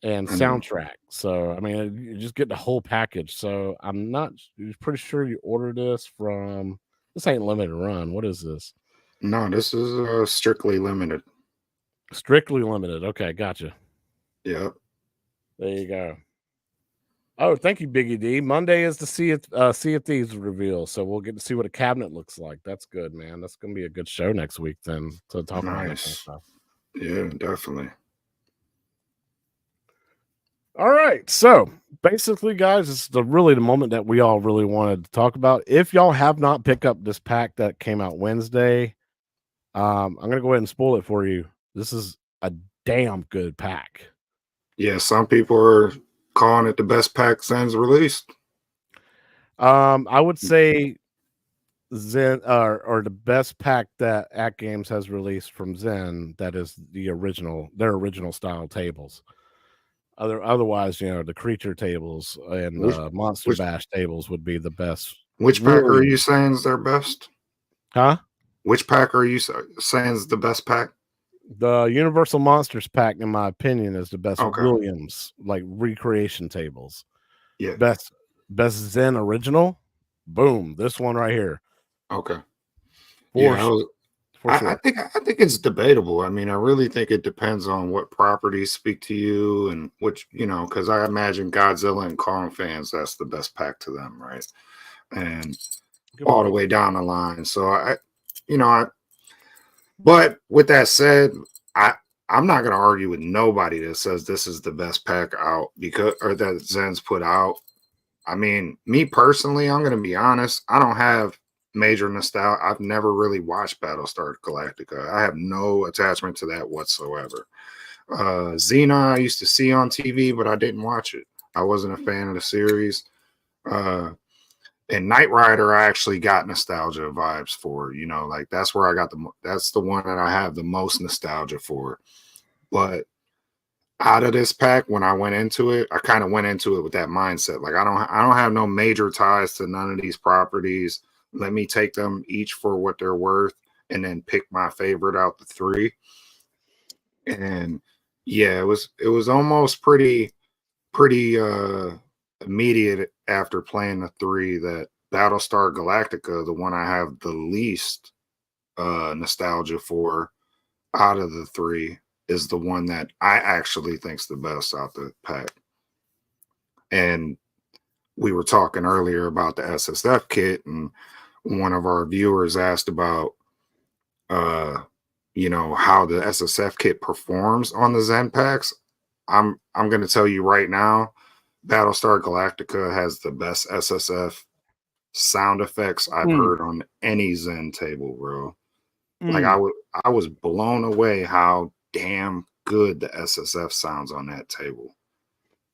And soundtrack. So I mean, you just get the whole package. So I'm pretty sure you ordered this from, this ain't limited run. What is this? No, this is strictly limited. Strictly limited. Okay, gotcha. Yep. There you go. Oh, thank you, Biggie D. Monday is the Sea of Thieves reveal, so we'll get to see what a cabinet looks like. That's good, man. That's gonna be a good show next week then to talk about that stuff. Yeah, definitely. All right, so basically, guys, this is really the moment that we all really wanted to talk about. If y'all have not picked up this pack that came out Wednesday, I'm gonna go ahead and spoil it for you. This is a damn good pack. Yeah, some people are calling it the best pack Zen's released. I would say Zen or the best pack that Atgames has released from Zen, that is their original style tables. Otherwise, you know, the creature tables and the Monster Bash tables would be the best. Which pack are you saying is their best? Huh? Which pack are you saying is the best pack? The Universal Monsters pack, in my opinion, is the best. Williams, like recreation tables. Yeah. Best Zen original. Boom. This one right here. Okay. Sure. I think it's debatable. I mean, I really think it depends on what properties speak to you and which, you know, because I imagine Godzilla and Kong fans, that's the best pack to them, right? And all the way down the line. So but with that said, I'm not going to argue with nobody that says this is the best pack out or that Zen's put out. I mean, me personally, I'm going to be honest. I don't have major nostalgia. I've never really watched Battlestar Galactica. I have no attachment to that whatsoever. Xena I used to see on TV, but I didn't watch it. I wasn't a fan of the series. And Knight Rider, I actually got nostalgia vibes for. You know, like that's where I got that's the one that I have the most nostalgia for. But out of this pack, when I went into it, I kind of went into it with that mindset. Like I don't have no major ties to none of these properties. Let me take them each for what they're worth and then pick my favorite out the three. And yeah, it was almost pretty immediate after playing the three that Battlestar Galactica, the one I have the least nostalgia for out of the three, is the one that I actually think's the best out the pack. And we were talking earlier about the SSF kit, and one of our viewers asked about how the SSF kit performs on the Zen packs, I'm gonna tell you right now, Battlestar Galactica has the best SSF sound effects I've Mm, heard on any Zen table, bro. Like mm. I was blown away how damn good the SSF sounds on that table.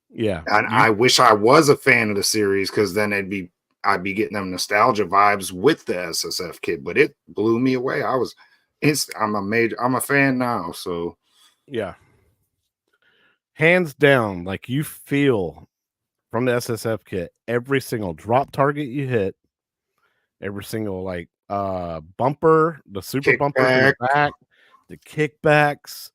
Yeah. And You I wish I was a fan of the series because then I'd be getting them nostalgia vibes with the SSF kit, but it blew me away. I'm a fan now. So yeah. Hands down, like you feel from the SSF kit, every single drop target you hit, every single like bumper, the super bumpers in the kickback, back, the kickbacks,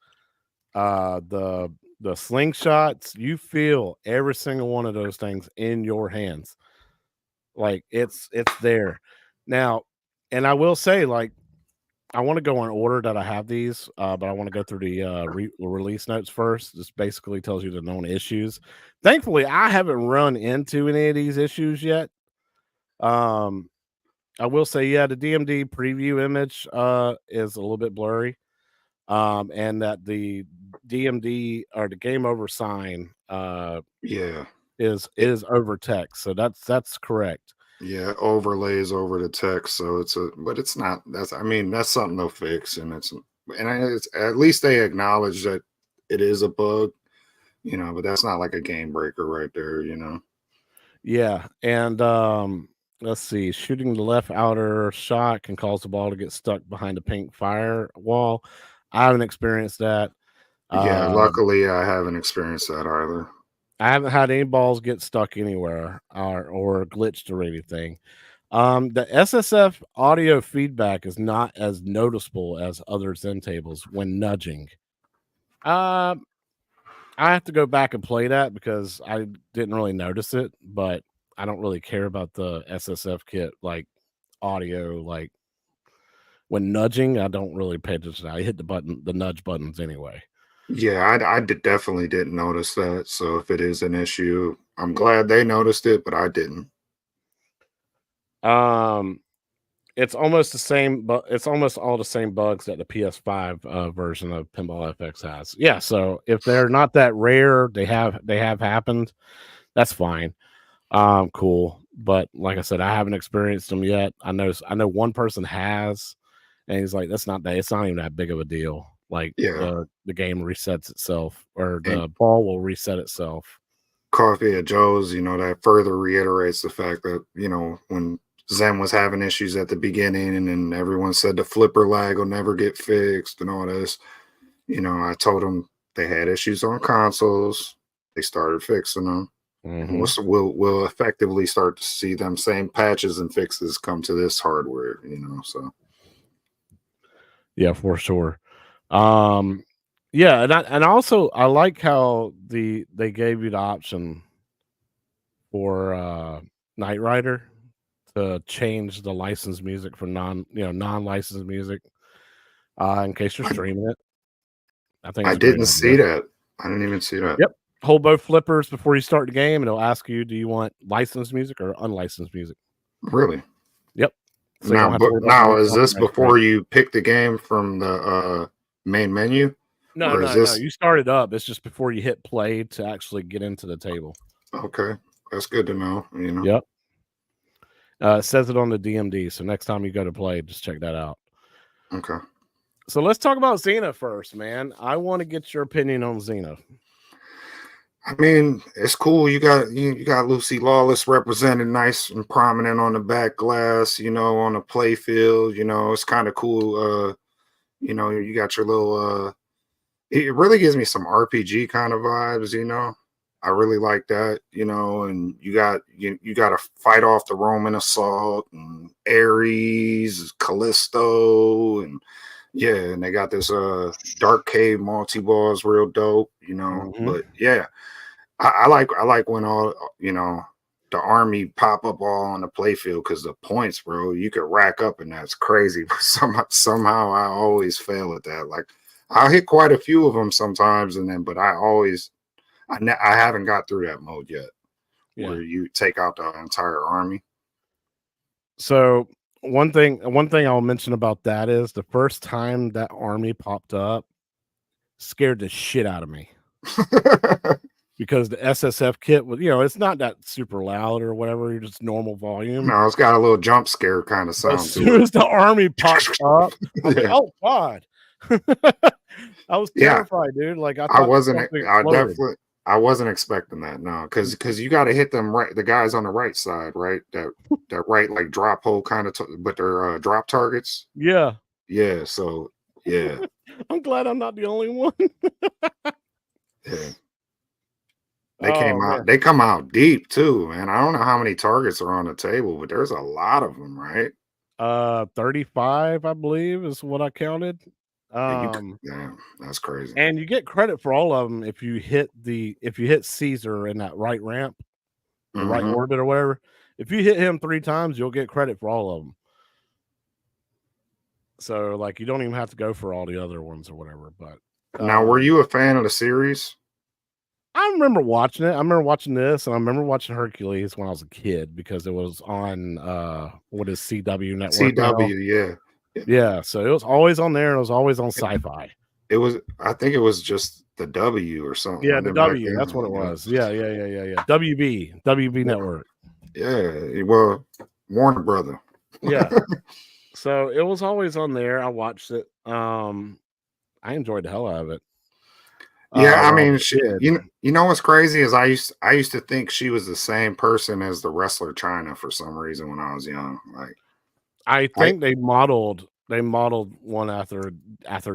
the slingshots, you feel every single one of those things in your hands. Like it's there. Now, and I will say, like, I want to go in order that I have these, but I want to go through the release notes first. This basically tells you the known issues. Thankfully, I haven't run into any of these issues yet. I will say, yeah, the DMD preview image is a little bit blurry, and that the DMD or the game over sign yeah. is over text. So that's correct. Yeah, overlays over the text, so but it's not. That's something they'll fix, and it's at least they acknowledge that it is a bug, but that's not like a game breaker right there. Yeah, and let's see, shooting the left outer shot can cause the ball to get stuck behind a pink firewall. I haven't experienced that. Yeah, Uh, luckily I haven't experienced that either. I haven't had any balls get stuck anywhere or glitched or anything. The SSF audio feedback is not as noticeable as other Zen tables when nudging. Um, I have to go back and play that because I didn't really notice it, but I don't really care about the SSF kit like audio. Like when nudging, I don't really pay attention. I hit the nudge buttons anyway. Yeah, definitely didn't notice that. So if it is an issue, I'm glad they noticed it, but I didn't. Um, it's almost the same, but it's almost all the same bugs that the PS5 version of Pinball FX has. Yeah, so if they're not that rare, they have happened. That's fine. Cool. But like I said, I haven't experienced them yet. I know one person has, and he's like, that's not that it's not even that big of a deal. Like Yeah, the game resets itself or and the ball will reset itself. Coffee at Joe's, that further reiterates the fact that, when Zen was having issues at the beginning and then everyone said the flipper lag will never get fixed and all this, I told them they had issues on consoles. They started fixing them. And Hmm. we'll effectively start to see them same patches and fixes come to this hardware, so Yeah, for sure. Um yeah, and also I like how they gave you the option for Knight Rider to change the licensed music for non-licensed music in case you're I, streaming it. I think I it's a great didn't see idea. that. I didn't even see that. Yep. Hold both flippers before you start the game, and it'll ask you, do you want licensed music or unlicensed music? Really. Yep. So you Now, don't have to but worry about now no is this copyright strike. before you pick the game from the main menu? No, Or is no, no. this You start it up. It's just before you hit play to actually get into the table. okay? That's good to know. Yep. It says it on the DMD. So next time you go to play, just check that out. Okay. So let's talk about Xena first, man. I want to get your opinion on Xena. It's cool. You got Lucy Lawless represented nice and prominent on the back glass, on the play field. It's kind of cool. You got your little it really gives me some RPG kind of vibes. I really like that, and you got to fight off the Roman assault and Ares, Callisto, and yeah, and they got this dark cave multi-ball is real dope. Hmm. But yeah, I like when all the army pop up all on the playfield because the points, bro, you could rack up and that's crazy. But somehow I always fail at that. Like I'll hit quite a few of them sometimes, but I haven't got through that mode yet Yeah. where you take out the entire army. So One thing I'll mention about that is the first time that army popped up scared the shit out of me. Because the SSF kit was, it's not that super loud or whatever, you're just normal volume. No, it's got a little jump scare kind of sound As soon as the army popped up, I was like, Yeah. "Oh god." I was Yeah. terrified, dude. Like, I I thought wasn't something I exploded. definitely I wasn't expecting that, no, because you gotta hit them right the guys on the right side, right? That right, like, drop hole kinda but they're, drop targets. Yeah. Yeah, so yeah, I'm glad I'm not the only one. yeah. Oh, man. They come out deep too, man. I don't know how many targets are on the table, but there's a lot of them, right? 35, I believe, is what I counted. Yeah, that's crazy. And you get credit for all of them if you hit Caesar in that right ramp, the right Mhm. orbit or whatever. If you hit him 3 times, you'll get credit for all of them. So, like, you don't even have to go for all the other ones or whatever, but, Now, were you a fan of the series? I remember watching it. I remember watching this, and I remember watching Hercules when I was a kid because it was on, what is CW network now? CW, yeah. It Yeah, so it was always on there, and it was always on Sci-Fi. it was I think it was just the W or something, Yeah, wasn't the it back W, that's what it then? was. Yeah. WB network. Yeah, well, Warner Brother. Yeah. So, it was always on there. I watched it. I enjoyed the hell out of it, Yeah, I when I was mean, a kid. you know what's crazy is I used to think she was the same person as the wrestler China for some reason when I was young. Like I I think they modeled one after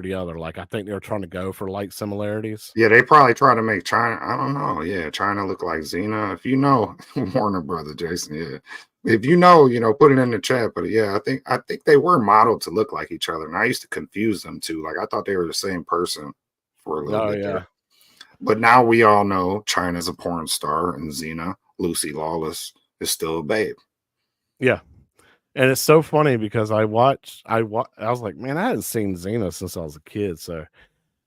the other. Like, I think they were trying to go for, like, similarities. yeah, they probably try to make China. I don't know. Yeah, China look like Xena. If you know Warner Brother, Jason. Yeah, if you know, put it in the chat. But yeah, I think they were modeled to look like each other, and I used to confuse them too. Like I thought they were the same person for a little Oh, bit yeah. there. But now we all know China's a porn star, and Xena, Lucy Lawless, is still a babe. Yeah. And it's so funny because I was like, "Man, I hadn't seen Xena since I was a kid," so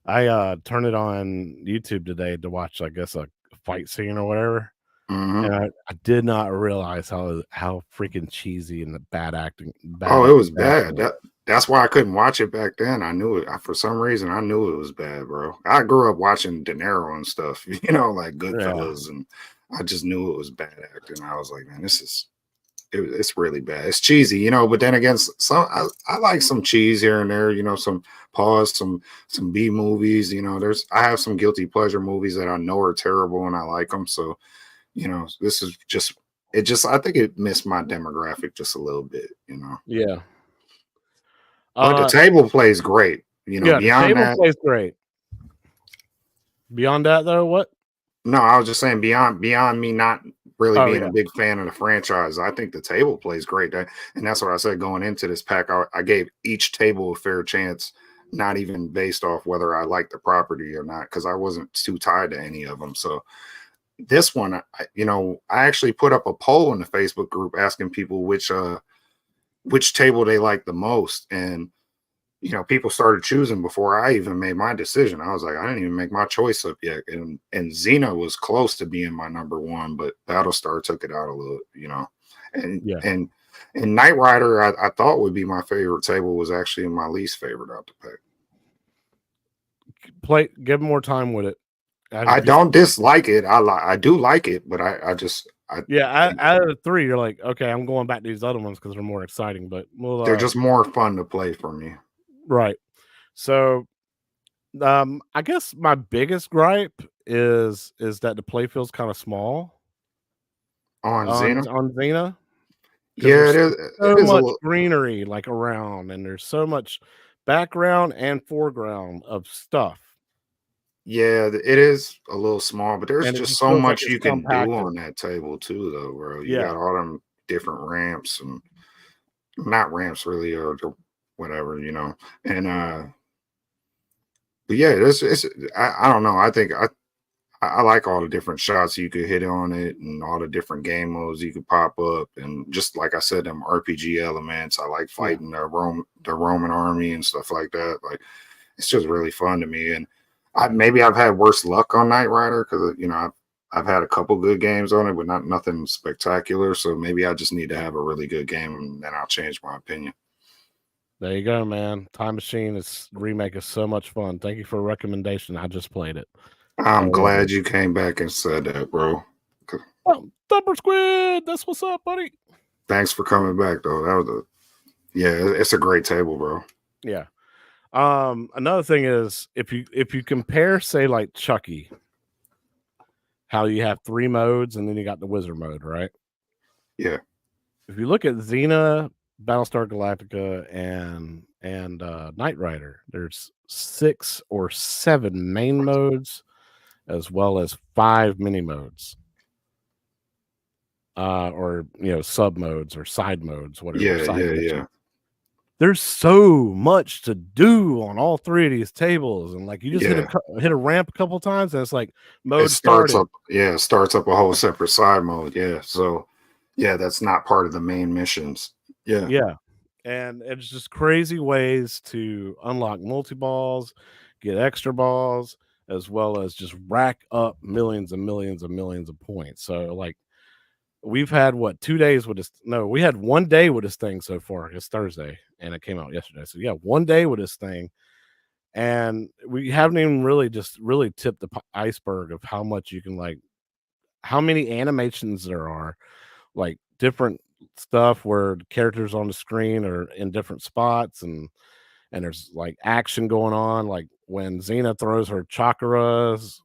I, turned it on YouTube today to watch, I guess, a fight scene or whatever, Hmm. and I did not realize how freaking cheesy and the bad Oh, it was acting bad. was. That's why I couldn't watch it back then. I knew it. For some reason, I knew it was bad, bro. I grew up watching De Niro and stuff, like Yeah. Goodfellas, and I just knew it was bad acting. I was like, man, it's really bad. It's cheesy, But then again, I like some cheese here and there, some pause, some B movies. I have some guilty pleasure movies that I know are terrible and I like them. So this is just I think it missed my demographic just a little bit. Yeah. But the Uh, table plays great. yeah, the Beyond table that, plays great. Beyond that, though, what? no, I was just saying beyond me not really Oh, being a yeah. big fan of the franchise, I think the table plays great. And that's what I said going into this pack. I gave each table a fair chance, not even based off whether I liked the property or not, because I wasn't too tied to any of them. So this one, I actually put up a poll in the Facebook group asking people which table they like the most, and people started choosing before I even made my decision. I was like, I didn't even make my choice up yet. And Xena was close to being my number one, but Battlestar took it out a little. And Yeah. and Knight Rider, I thought would be my favorite table, was actually my least favorite out the pack. Give 'em more time with it. I If you don't dislike it. I do like it, but I just Yeah, out of the 3, you're like, "Okay, I'm going back to these other ones because 'cause they're more exciting," but we'll, they're just more fun to play for me. right. So, I guess my biggest gripe is that the play feels kinda small On Xena, on Xena because yeah, there's it so is a much little. greenery, like, around, and there's so much background and foreground of stuff, Yeah, it is a little small, but there's and it just just so feels like much it's you can do compacted. on that table too, though, bro. You Yeah, got all them different ramps and not ramps really, or whatever, And but yeah, I don't know. I think I like all the different shots you could hit on it and all the different game modes you could pop up, and just like I said, them RPG elements. I like yeah. fighting the Roman army and stuff like that. Like it's just really fun to me. And maybe I've had worse luck on Knight Rider because I've had a couple good games on it, but nothing spectacular. So maybe I just need to have a really good game, and then I'll change my opinion. There you go, man. Time Machine remake is so much fun. Thank you for a recommendation. I just played it. I'm glad you came back and said that, bro. Oh, Thumper Squid, that's what's up, buddy. Thanks for coming back, though. That was it's a great table, bro. Yeah. Another thing is if you compare, say, like Chucky, how you have 3 modes and then you got the wizard mode, right? Yeah. If you look at Xena, Battlestar Galactica, and Knight Rider, there's 6 or 7 main modes as well as 5 mini modes. Or sub modes or side modes, whatever. Yeah. There's so much to do on all 3 of these tables, and like you just hit a ramp a couple times, and it's like mode starts started. up. Starts up a whole separate side mode. Yeah, so that's not part of the main missions. Yeah, and it's just crazy ways to unlock multi-balls, get extra balls, as well as just rack up millions and millions and millions of points. So like we've had 2 days with this. No, we had 1 day with this thing so far. It's Thursday and it came out yesterday. So yeah, 1 day with this thing. And we haven't even really tipped the iceberg of how much you can how many animations there are, like different stuff where the characters on the screen are in different spots and there's like action going on, like when Xena throws her chakras.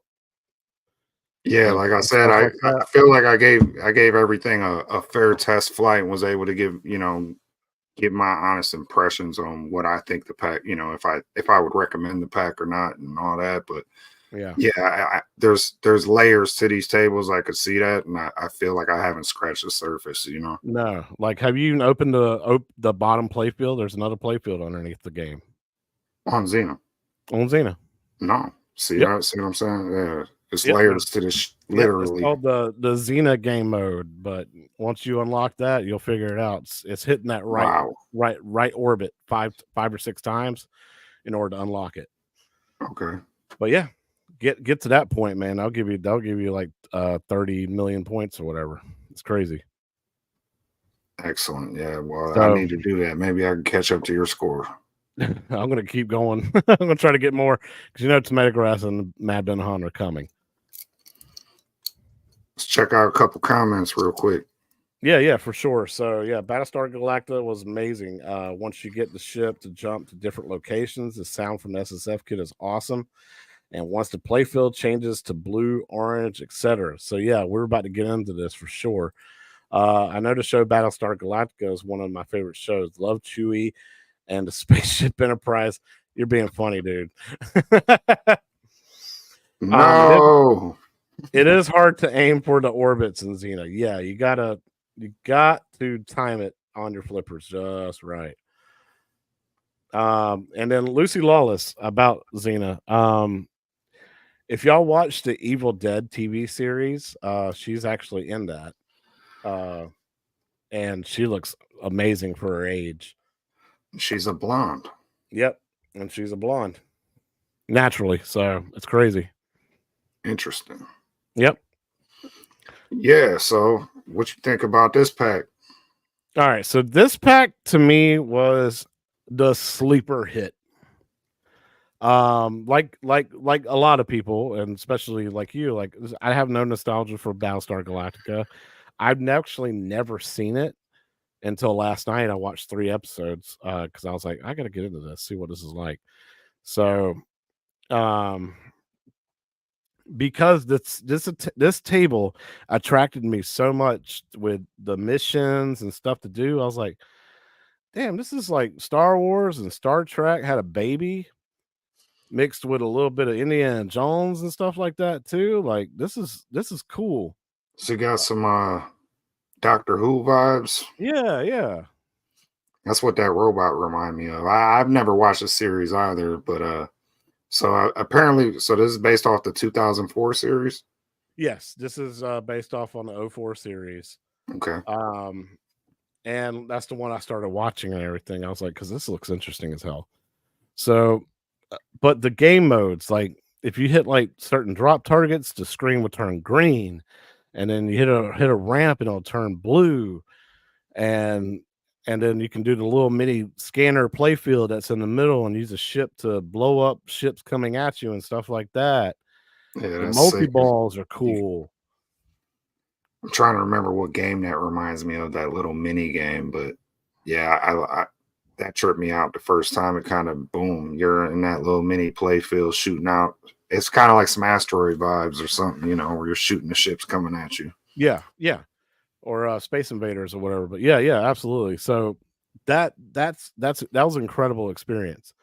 Yeah, like I said, I feel like I gave everything a fair test flight and was able to give my honest impressions on what I think the pack, if I would recommend the pack or not and all that. But there's layers to these tables. I could see that, and I feel like I haven't scratched the surface. No, like have you opened the bottom playfield? There's another playfield underneath the game on Xena. On Xena, no. See what I'm saying? Yeah. It's layers to this, literally. It's called the Xena game mode, but once you unlock that, you'll figure it out. It's hitting that right orbit 5 or 6 times in order to unlock it. Okay. But yeah, get to that point, man. They'll give you like 30 million points or whatever. It's crazy. Excellent. Yeah. Well, I need to do that. Maybe I can catch up to your score. I'm gonna keep going. I'm gonna try to get more because Tomato Grass and Mad Ben Han are coming. Let's check out a couple comments real quick. Yeah, for sure. So yeah, Battlestar Galactica was amazing. Once you get the ship to jump to different locations, the sound from the SSF kit is awesome. And once the playfield changes to blue, orange, etc. So yeah, we're about to get into this for sure. I know the show Battlestar Galactica is one of my favorite shows. Love Chewie and the Spaceship Enterprise. You're being funny, dude. No. It is hard to aim for the orbits in Xena. Yeah, you got to time it on your flippers just right. And then Lucy Lawless about Xena. If y'all watch the Evil Dead TV series, she's actually in that. And she looks amazing for her age. She's a blonde. Yep, and she's a blonde. Naturally, so it's crazy. Interesting. Yep. Yeah, so what you think about this pack? All right, so this pack to me was the sleeper hit. Like a lot of people, and especially like you, like I have no nostalgia for Battlestar Galactica. I've actually never seen it until last night. I watched 3 episodes because I was like, I gotta get into this, see what this is like. So because this table attracted me so much with the missions and stuff to do, I was like, damn, this is like Star Wars and Star Trek had a baby mixed with a little bit of Indiana Jones and stuff like that too. Like this is cool. So you got some Doctor Who vibes. Yeah. That's what that robot remind me of. I've never watched the series either, but so apparently, this is based off the 2004 series. Yes, this is based off on the 04 series. Okay. And that's the one I started watching and everything. I was like, because this looks interesting as hell. So, but the game modes, like if you hit like certain drop targets, the screen would turn green, and then you hit a ramp and it'll turn blue, and then you can do the little mini scanner playfield that's in the middle and use a ship to blow up ships coming at you and stuff like that. Yeah, The that's sick. multi-balls are cool. I'm trying to remember what game that reminds me of, that little mini game, but yeah, I that tripped me out the first time. It kind of boom, you're in that little mini playfield shooting out. It's kind of like some asteroid vibes or something, you know, where you're shooting the ships coming at you. Yeah, yeah. Or Space Invaders or whatever. But yeah, yeah, absolutely. So that was an incredible experience.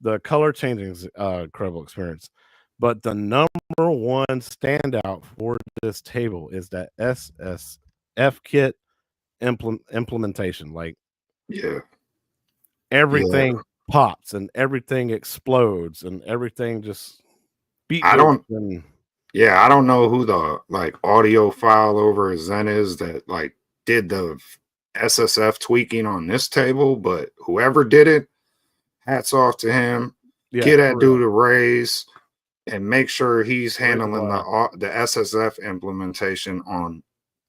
The color changing is incredible experience. But the number one standout for this table is that SSF kit implementation. Like Yeah. everything pops and everything explodes and everything just beat I boots don't and Yeah, I don't know who the like audio file over at Zen is that like did the SSF tweaking on this table, but whoever did it, hats off to him. yeah, Get for that dude real. a raise and make sure he's Raise the handling bar. the SSF implementation on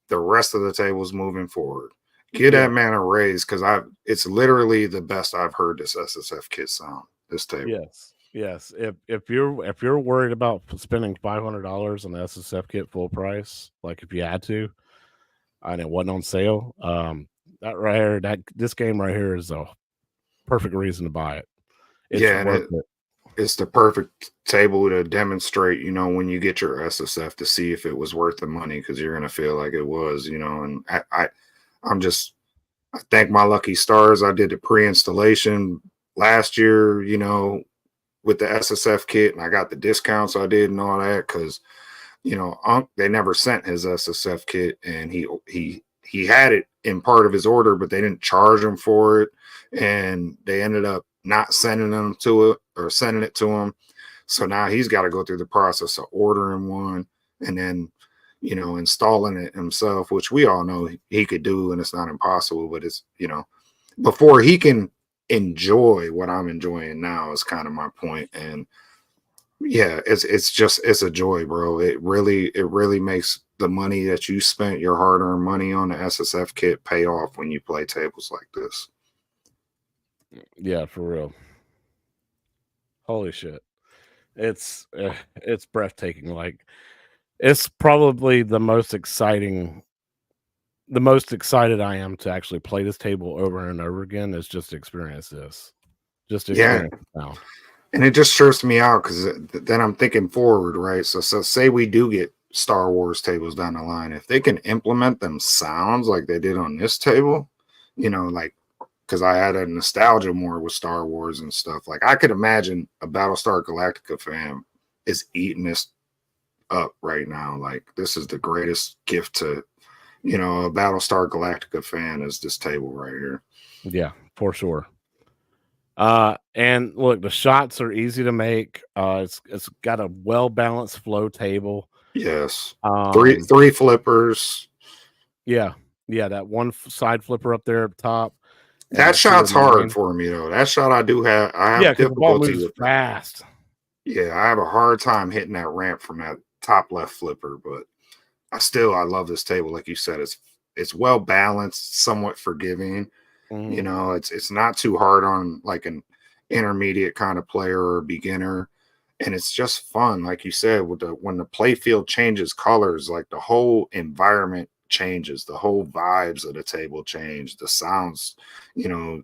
the rest of the tables moving forward. Get Yeah. that man a raise because it's literally the best I've heard this SSF kit sound. This table. Yes. Yes. If you're worried about spending $500 on the SSF kit full price, like if you had to, and it wasn't on sale, that right here, this game right here is a perfect reason to buy it. It's Yeah, worth it. it's the perfect table to demonstrate, you know, when you get your SSF to see if it was worth the money because you're gonna feel like it was, you know. And I'm just I thank my lucky stars. I did the pre-installation last year, you know, with the SSF kit, and I got the discounts I did and all that because you know, Unc, they never sent his SSF kit, and he had it in part of his order, but they didn't charge him for it, and they ended up not sending him to it or sending it to him. So now he's got to go through the process of ordering one and then, you know, installing it himself, which we all know he could do, and it's not impossible, but it's, you know, before he can enjoy what I'm enjoying now is kind of my point. And yeah, it's a joy, bro. It really makes the money that you spent, your hard-earned money on the SSF kit, pay off when you play tables like this. Yeah, for real. Holy shit. It's breathtaking. Like it's probably the most excited I am to actually play this table over and over again is just to experience this. Just to Yeah, experience it now. and it just trips me out because then I'm thinking forward, right? So say we do get Star Wars tables down the line, if they can implement them sounds like they did on this table, you know, like because I had a nostalgia more with Star Wars and stuff. Like I could imagine a Battlestar Galactica fan is eating this up right now. Like this is the greatest gift to, you know, a Battlestar Galactica fan is this table right here. Yeah, for sure. And look, the shots are easy to make. It's got a well balanced flow table. Yes, Um, three flippers. yeah, yeah, that one side flipper up there up top, and That the 2 shot's in the hard main. for me though. That shot I Yeah, have because the ball difficulty moves with that. fast. Yeah, I have a hard time hitting that ramp from that top left flipper, but I love this table. Like you said, it's well balanced, somewhat forgiving. You Mhm. know, it's not too hard on like an intermediate kind of player or beginner. And it's just fun, like you said, with the when the play field changes colors, like the whole environment changes, the whole vibes of the table change, the sounds, you know,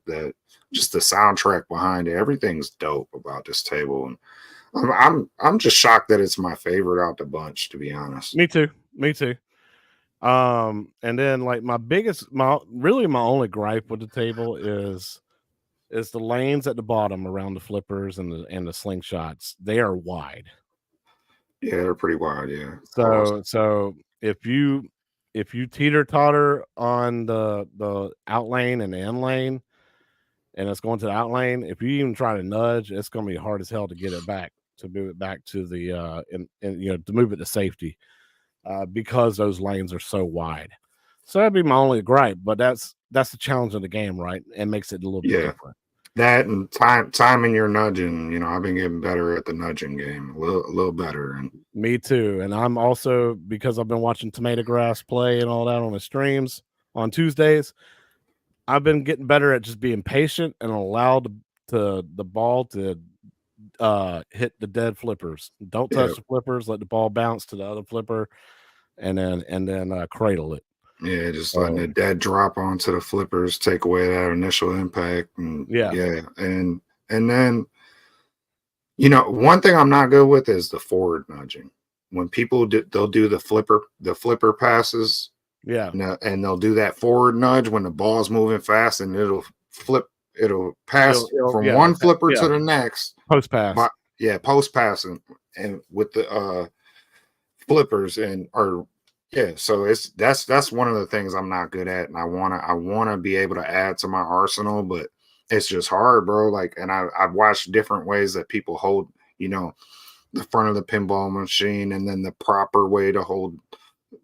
just the soundtrack behind it. Everything's dope about this table. And I'm just shocked that it's my favorite out the bunch, to be honest. Me too. Me too. And then like my only gripe with the table is the lanes at the bottom around the flippers and the slingshots. They are wide. Yeah, they're pretty wild. Yeah. Pause. So if you teeter totter on the out lane and the in lane, and it's going to the out lane, if you even try to nudge, it's going to be hard as hell to get it back to move it back to the and you know to move it to safety because those lanes are so wide. So that'd be my only gripe, but that's the challenge of the game, right? And makes it a little bit Yeah. different. That and timing your nudging. You know, I've been getting better at the nudging game, a little better. And Me too. And I'm also, because I've been watching Tomato Grass play and all that on his streams on Tuesdays, I've been getting better at just being patient and allow the ball to hit the dead flippers. Don't yeah, touch the flippers, let the ball bounce to the other flipper, and then cradle it. yeah, just letting So the dead drop onto the flippers, take away that initial impact, and yeah, yeah, and then you know, one thing I'm not good with is the forward nudging. When people do, they'll do the flipper passes, yeah, and they'll do that forward nudge when the ball's moving fast, and it'll pass from yeah, one flipper to the next. post pass. But yeah, post passing and with the flippers and or yeah, so that's one of the things I'm not good at, and I wanna be able to add to my arsenal, but it's just hard, bro. Like, and I've watched different ways that people hold, you know, the front of the pinball machine, and then the proper way to hold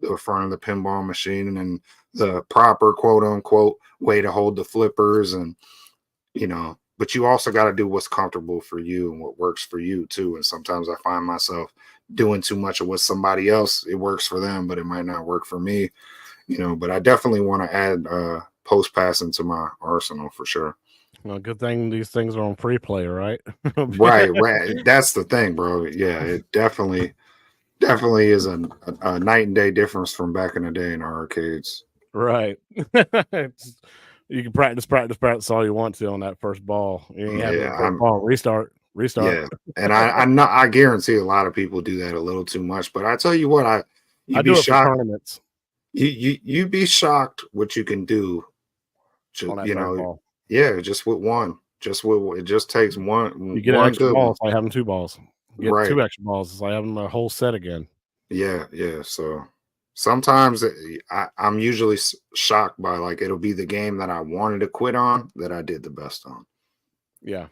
the front of the pinball machine, and then the proper quote unquote way to hold the flippers, and you know, but you also got to do what's comfortable for you and what works for you too. And sometimes I find myself doing too much of what somebody else, it works for them, but it might not work for me, you know. But I definitely want to add post passing to my arsenal for sure. Well, good thing these things are on free play, right? Right. That's the thing, bro. Yeah, it definitely is a night and day difference from back in the day in our arcades. Right. You can practice all you want to on that first ball. You ain't having Yeah, that first ball. Restart. yeah, and I know I guarantee a lot of people do that a little too much. But I tell you what, I you'd be do it for shocked. tournaments You'd be shocked what you can do. on that You first know, ball. yeah, just with one, just with it just takes You get an one extra good ball, one, it's like having 2 balls. Get right? 2 extra balls, it's like having a whole set again. Yeah, yeah. So sometimes I'm usually shocked by like it'll be the game that I wanted to quit on that I did the best on. Yeah.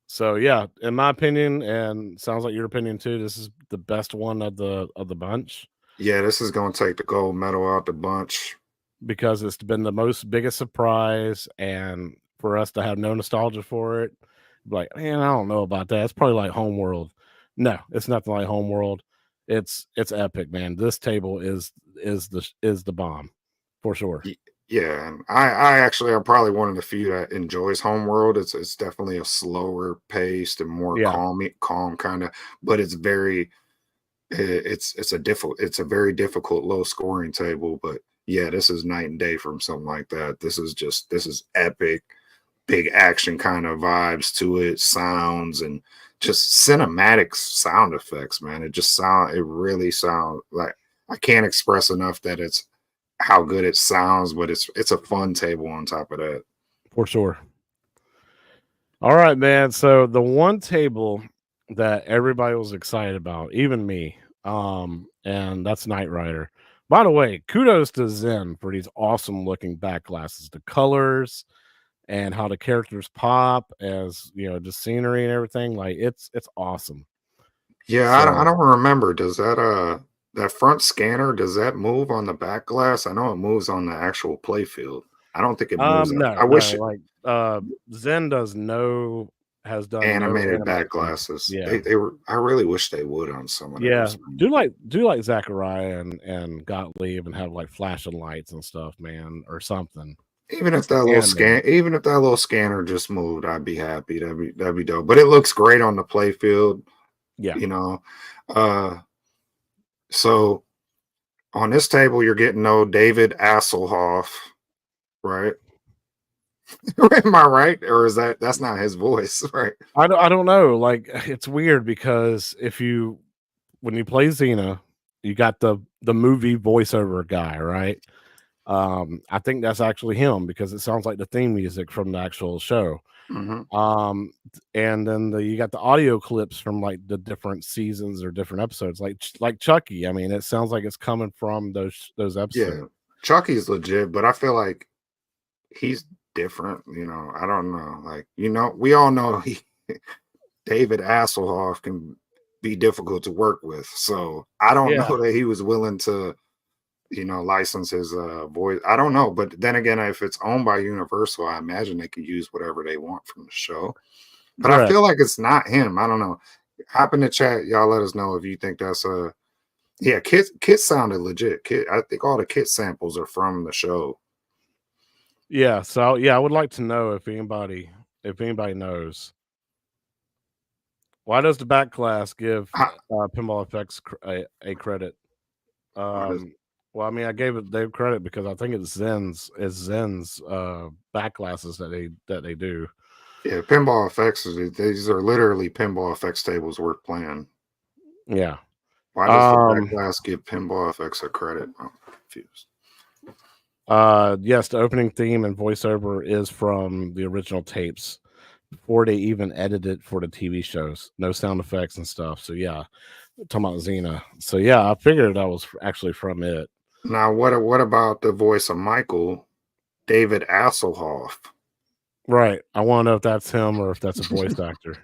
So, yeah, in my opinion, and sounds like your opinion too, this is the best one of the bunch Yeah, this is gonna take the gold medal out the bunch. because it's been the most biggest surprise, and for us to have no nostalgia for it, like, man, I don't know about that. It's probably like Homeworld. No, it's nothing like Homeworld. It's epic, man. This table is the bomb for sure. Yeah, and I actually am probably one of the few that enjoys Homeworld. It's definitely a slower paced and more Yeah, calm kind of, but it's very it's a very difficult low scoring table. But yeah, this is night and day from something like that. This is epic, big action kind of vibes to it, sounds and just cinematic sound effects, man. It really sounds like I can't express enough that it's how good it sounds, but it's a fun table on top of that. for sure. All right, man. So the one table that everybody was excited about, even me, and that's Knight Rider. By the way, kudos to Zen for these awesome looking back glasses. The colors and how the characters pop as just scenery and everything. Like it's awesome. Yeah, I So don't remember. Does that front scanner, does that move on the back glass? I know it moves on the actual play field. I don't think it moves. no, I wish no, like Zen has done no animated back animation. glasses. Yeah. They were. I really wish they would on some of Yeah, theirs. do like Zachariah and Gottlieb and have like flashing lights and stuff, man, or something. Animated. Even if that little scanner just moved, I'd be happy. That'd be dope. But it looks great on the play field, Yeah. you know. Uh so on this table you're getting no David Hasselhoff, right? Am I right? Or is that's not his voice, right? I don't know. Like it's weird because when you play Xena, you got the movie voiceover guy, right? I think that's actually him because it sounds like the theme music from the actual show. Hmm. And then you got the audio clips from like the different seasons or different episodes, like Chucky. I mean, it sounds like it's coming from those Yeah. episodes. Chucky's legit, but I feel like he's different, I don't know. Like, we all know he David Hasselhoff can be difficult to work with. So I don't Yeah, know that he was willing to license his voice. I don't know, but then again, if it's owned by Universal, I imagine they could use whatever they want from the show. But I Correct. feel like it's not him. I don't know. Hop in the chat, y'all. Let us know if you think that's a. Yeah, Kit sounded legit. Kit, I think all the Kit samples are from the show. Yeah, so yeah, I would like to know if anybody knows. Why does the back class give Pinball FX a credit? Well, I mean, I gave it their credit because I think it's Zen's back classes that they do. Yeah, Pinball FX these are literally Pinball FX tables worth playing. Yeah. Why does the back class give Pinball FX a credit? I'm confused. Yes, the opening theme and voiceover is from the original tapes before they even edited for the TV shows. No sound effects and stuff. So yeah, talking about Xena. So yeah, I figured that was actually from it. Now, what about the voice of Michael, David Hasselhoff? Right. I want to know if that's him or if that's a voice actor.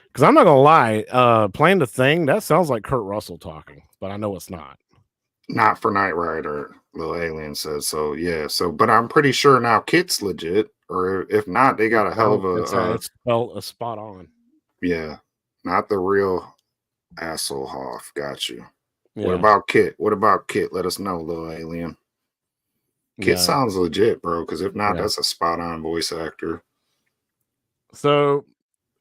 Because I'm not gonna lie, playing the thing that sounds like Kurt Russell talking, but I know it's not. Not for Knight Rider, Little Alien says so. Yeah, so but I'm pretty sure now Kit's legit, or if not, they got a hell of it's a spot on. Yeah, not the real Hasselhoff. Got you. Yeah. What about Kit? What about Kit? Let us know, Little Alien. Kit sounds legit, bro. Because if not, that's a spot on voice actor. So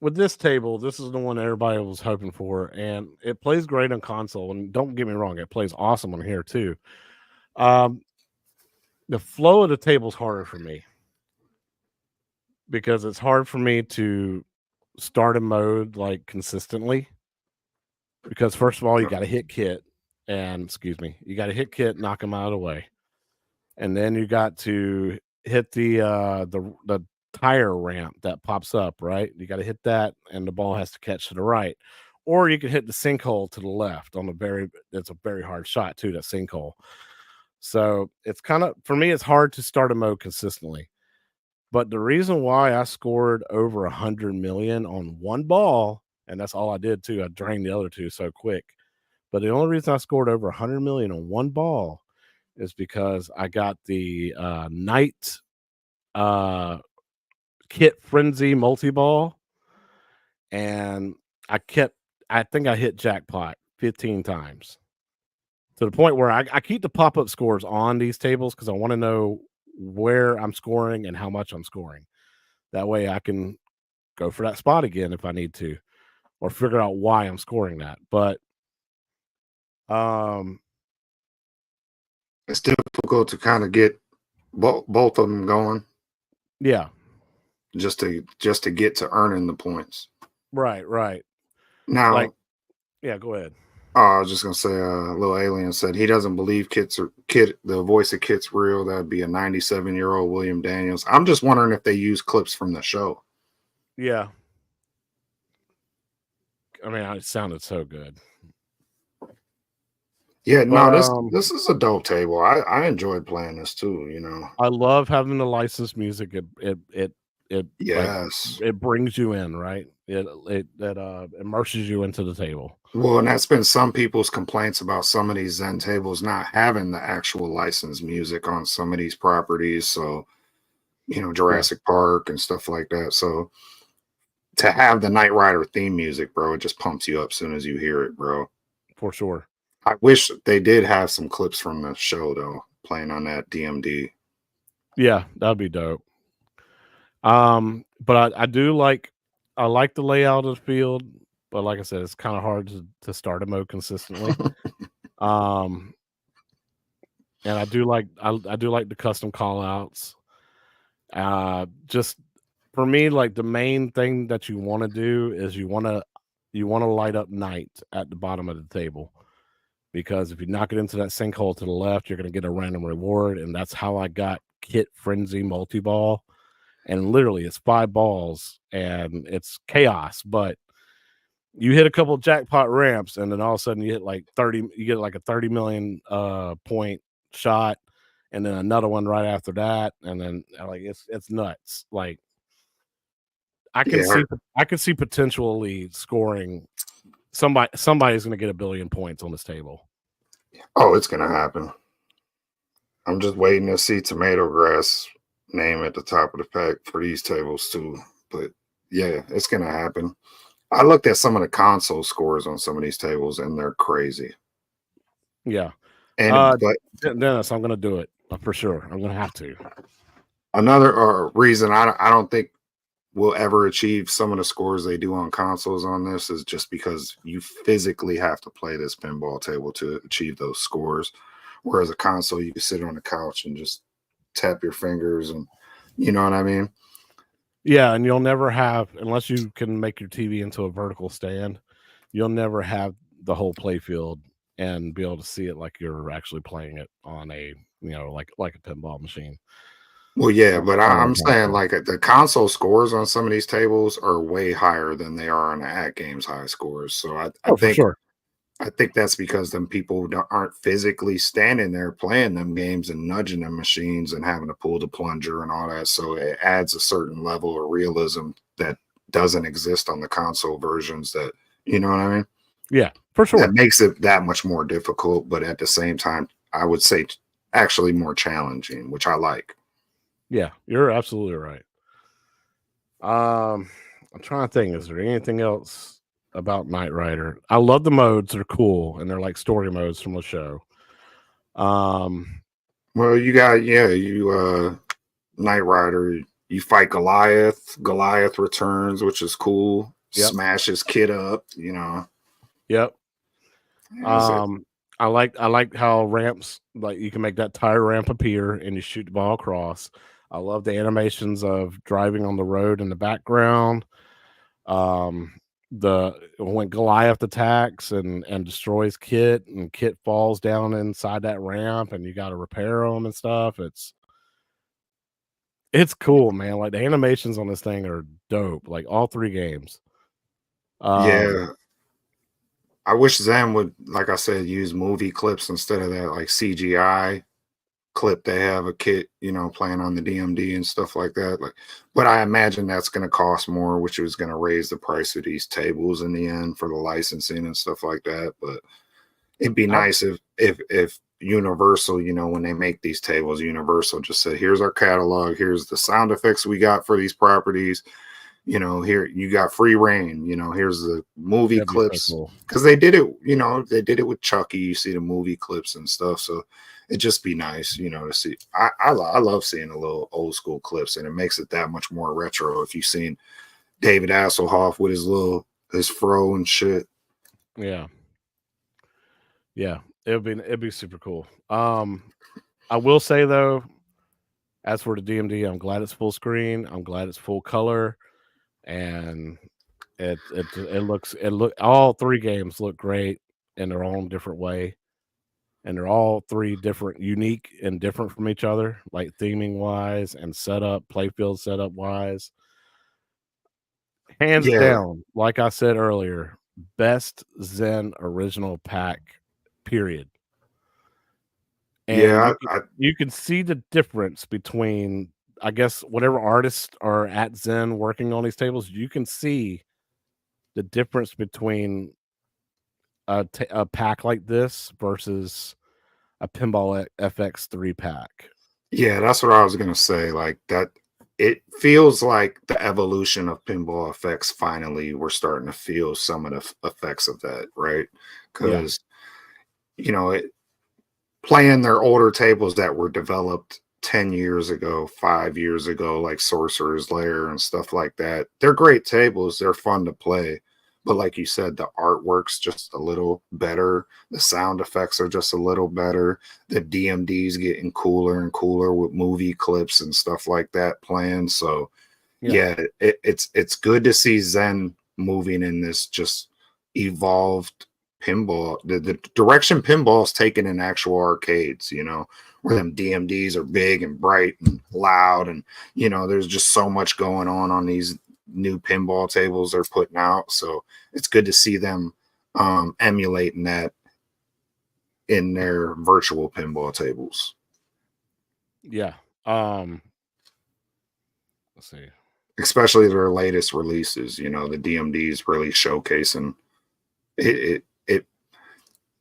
with this table, this is the one everybody was hoping for, and it plays great on console. And don't get me wrong, it plays awesome on here too. The flow of the table is harder for me because it's hard for me to start a mode like consistently. Because first of all, you got to hit Kit, and you got to hit Kit, knock him out of the way, and then you got to hit the tire ramp that pops up, right? You got to hit that, and the ball has to catch to the right, or you can hit the sinkhole to the left it's a very hard shot too, that sinkhole. So it's kind of, for me, it's hard to start a mode consistently. But the reason why I scored over 100 million on one ball, and that's all I did too, I drained the other two so quick. But the only reason I scored over 100 million on one ball is because I got the Night Kit Frenzy multi-ball, and I think I hit jackpot 15 times, to the point where I keep the pop-up scores on these tables because I want to know where I'm scoring and how much I'm scoring. That way I can go for that spot again if I need to, or figure out why I'm scoring that. But it's difficult to kind of get both of them going. Yeah. Just to get to earning the points. Right. Now, yeah, go ahead. I was just gonna say, Little Alien said he doesn't believe Kit, the voice of Kit's real. That'd be a 97-year-old William Daniels. I'm just wondering if they use clips from the show. Yeah. I mean, it sounded so good. Yeah, no, this is a dope table. I enjoyed playing this too. I love having the licensed music. It yes, it brings you in, right? It immerses you into the table. Well, and that's been some people's complaints about some of these Zen tables not having the actual licensed music on some of these properties. So, Jurassic Park and stuff like that. So to have the Knight Rider theme music, bro, it just pumps you up as soon as you hear it, bro. For sure. I wish they did have some clips from the show though, playing on that DMD. Yeah, that'd be dope. But I like the layout of the field, but like I said, it's kind of hard to start a mode consistently. And I do like the custom call outs. Just for me, like the main thing that you want to do is you want to light up Night at the bottom of the table, because if you knock it into that sinkhole to the left, you're going to get a random reward, and that's how I got Kit Frenzy multi-ball. And literally it's 5 balls and it's chaos, but you hit a couple of jackpot ramps, and then all of a sudden you get like a 30 million point shot, and then another one right after that, and then like it's nuts. Like I can see potentially scoring somebody's going to get 1 billion points on this table. Oh, it's going to happen. I'm just waiting to see Tomato Grass name at the top of the pack for these tables too. But yeah, it's gonna happen. I looked at some of the console scores on some of these tables, and they're crazy. Yeah. And but Dennis, I'm gonna do it for sure. I'm gonna have to. another reason I don't think we'll ever achieve some of the scores they do on consoles on this is just because you physically have to play this pinball table to achieve those scores. Whereas a console, you can sit on the couch and just tap your fingers, and you know what I mean. Yeah, and you'll never have, unless you can make your TV into a vertical stand, you'll never have the whole play field and be able to see it like you're actually playing it on a, like a pinball machine. Well, yeah, but On a I'm saying console. like the console scores on some of these tables are way higher than they are on the Atgames high scores. So Oh, for sure. I think that's because them people aren't physically standing there playing them games and nudging them machines and having to pull the plunger and all that. So it adds a certain level of realism that doesn't exist on the console versions. That you know what I mean? Yeah, for That sure. makes it that much more difficult, but at the same time, I would say actually more challenging, which I like. Yeah, you're absolutely right. I'm trying to think, is there anything else about Knight Rider? I love the modes, they're cool, and they're like story modes from the show. Um, Well, you got Knight Rider, you fight Goliath. Goliath returns, which is cool. yep, Smashes Kid up, you know. yep. Is it? Um, I like how ramps, like you can make that tire ramp appear and you shoot the ball across. I love the animations of driving on the road in the background. Um, the when Goliath attacks and destroys Kit, and Kit falls down inside that ramp, and you got to repair them and stuff. It's cool, man. Like the animations on this thing are dope. Like all three games. Um, Yeah. I wish Zen would, like I said, use movie clips instead of that like CGI clip they have a kid, playing on the DMD and stuff like that. Like, but I imagine that's going to cost more, which is going to raise the price of these tables in the end for the licensing and stuff like that. But it'd be I, nice if Universal, when they make these tables, Universal just said, "Here's our catalog. Here's the sound effects we got for these properties. Here you got free reign. Here's the movie that'd be so clips." cool. Because they did it, they did it with Chucky. You see the movie clips and stuff, so it'd just be nice, to see. I love seeing a little old school clips, and it makes it that much more retro. If you've seen David Hasselhoff with his fro and shit. Yeah, yeah. It'd be super cool. I will say though, as for the DMD, I'm glad it's full screen. I'm glad it's full color, and it look all three games look great in their own different way, and they're all three different, unique and different from each other, like theming wise and setup, playfield setup wise. Hands Yeah, down, like I said earlier, best Zen original pack, period. And yeah. you can see the difference between, I guess, whatever artists are at Zen working on these tables, you can see the difference between a pack like this versus a Pinball FX 3 pack. Yeah, that's what I was gonna say. Like that, it feels like the evolution of pinball effects. Finally, we're starting to feel some of the effects of that, right? Yeah, Because it playing their older tables that were developed 10 years ago, 5 years ago, like Sorcerer's Lair and stuff like that. They're great tables. They're fun to play. But like you said, the artwork's just a little better. The sound effects are just a little better. The DMD's getting cooler and cooler with movie clips and stuff like that playing. So yeah, yeah, it's good to see Zen moving in this just evolved pinball. The direction pinball's taken in actual arcades, where them DMDs are big and bright and loud, and there's just so much going on these new pinball tables they're putting out. So it's good to see them emulating that in their virtual pinball tables. yeah. Um, let's see. Especially their latest releases, the DMDs really showcasing it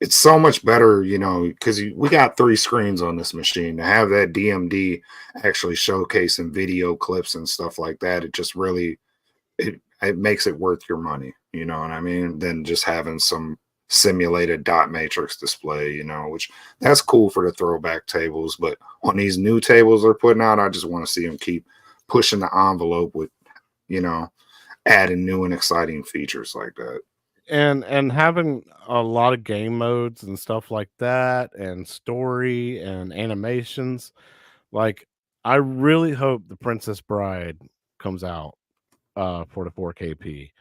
it's so much better, you know, because we got 3 screens on this machine. To have that DMD actually showcasing video clips and stuff like that, it just really it makes it worth your money. You know what I mean? Than just having some simulated dot matrix display, you know, which that's cool for the throwback tables. But on these new tables they're putting out, I just want to see them keep pushing the envelope with, you know, adding new and exciting features like that. And having a lot of game modes and stuff like that, and story and animations. Like, I really hope the Princess Bride comes out for the 4KP.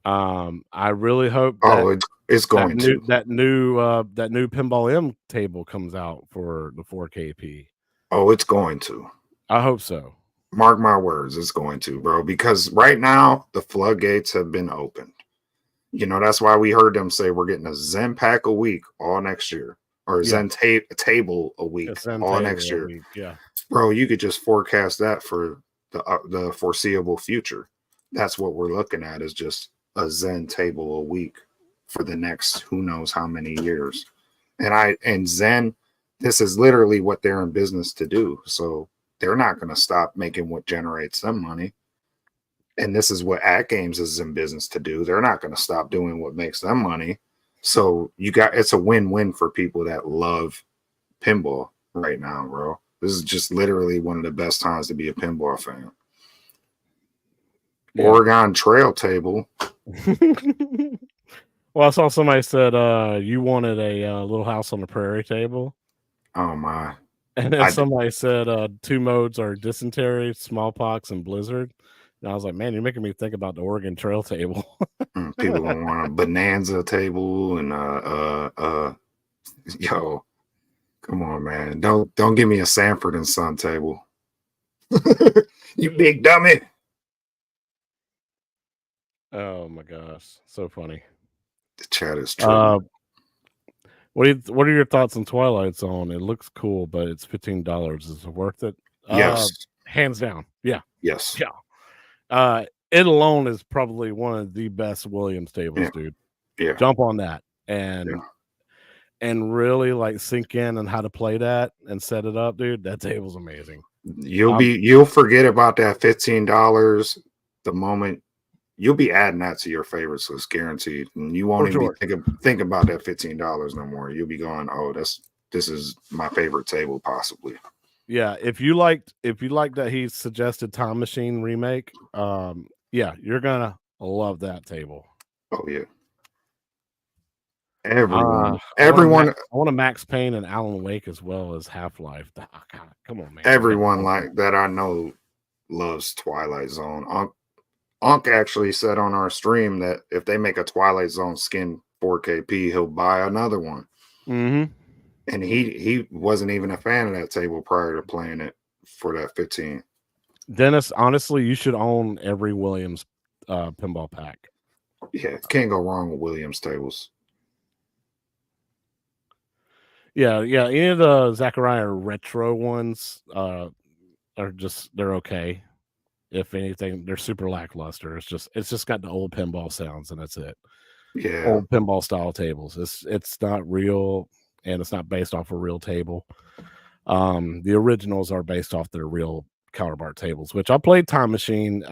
I really hope Oh, that it's that going new to. that new Pinball M table comes out for the 4KP. Oh, it's going to. I hope so. Mark my words, it's going to, bro. Because right now the floodgates have been opened. You know, that's why we heard them say we're getting a Zen pack a week all next year, or a Yeah, Zen table a week it's Zen all table next a year. week. Yeah, Bro, you could just forecast that for the foreseeable future. That's what we're looking at, is just a Zen table a week for the next who knows how many years. And Zen, this is literally what they're in business to do. So they're not going to stop making what generates them money. And this is what Atgames is in business to do. They're not going to stop doing what makes them money. So it's a win-win for people that love pinball right now, bro. This is just literally one of the best times to be a pinball fan. yeah. Oregon Trail table. Well, I saw somebody said you wanted a Little House on the Prairie table, Oh my. and then I somebody said 2 modes are dysentery, smallpox, and blizzard. And I was like, man, you're making me think about the Oregon Trail table. people gonna want a bonanza table and yo, come on, man. Don't give me a Sanford and Son table. You big dummy. Oh my gosh, so funny. The chat is true. What are your thoughts on Twilight Zone? It looks cool, but it's $15. Is it worth it? Yes. Hands down. Yeah. Yes. Yeah. It alone is probably one of the best Williams tables, Yeah. dude. Yeah. Jump on that and really like sink in and how to play that and set it up, dude. That table's amazing. You'll forget about that $15 the moment you'll be adding that to your favorites, so it's guaranteed. And you won't even be think about that $15 no more. You'll be going, oh, this is my favorite table, possibly. Yeah, if you liked that he suggested Time Machine remake, yeah, you're gonna love that table. Oh yeah. I want a Max Payne and Alan Wake as well as Half-Life. Oh, God, come on, man. Everyone like that I know loves Twilight Zone. Unc actually said on our stream that if they make a Twilight Zone skin 4KP, he'll buy another one. Mm-hmm. And he wasn't even a fan of that table prior to playing it for that 15. Dennis, honestly, you should own every Williams pinball pack. Yeah, can't go wrong with Williams tables. Yeah. Any of the Zachariah retro ones are they're okay. If anything, they're super lackluster. It's just got the old pinball sounds and that's it. Yeah. Old pinball style tables. It's not real, and it's not based off a real table. The originals are based off their real counterpart tables, which I played Time Machine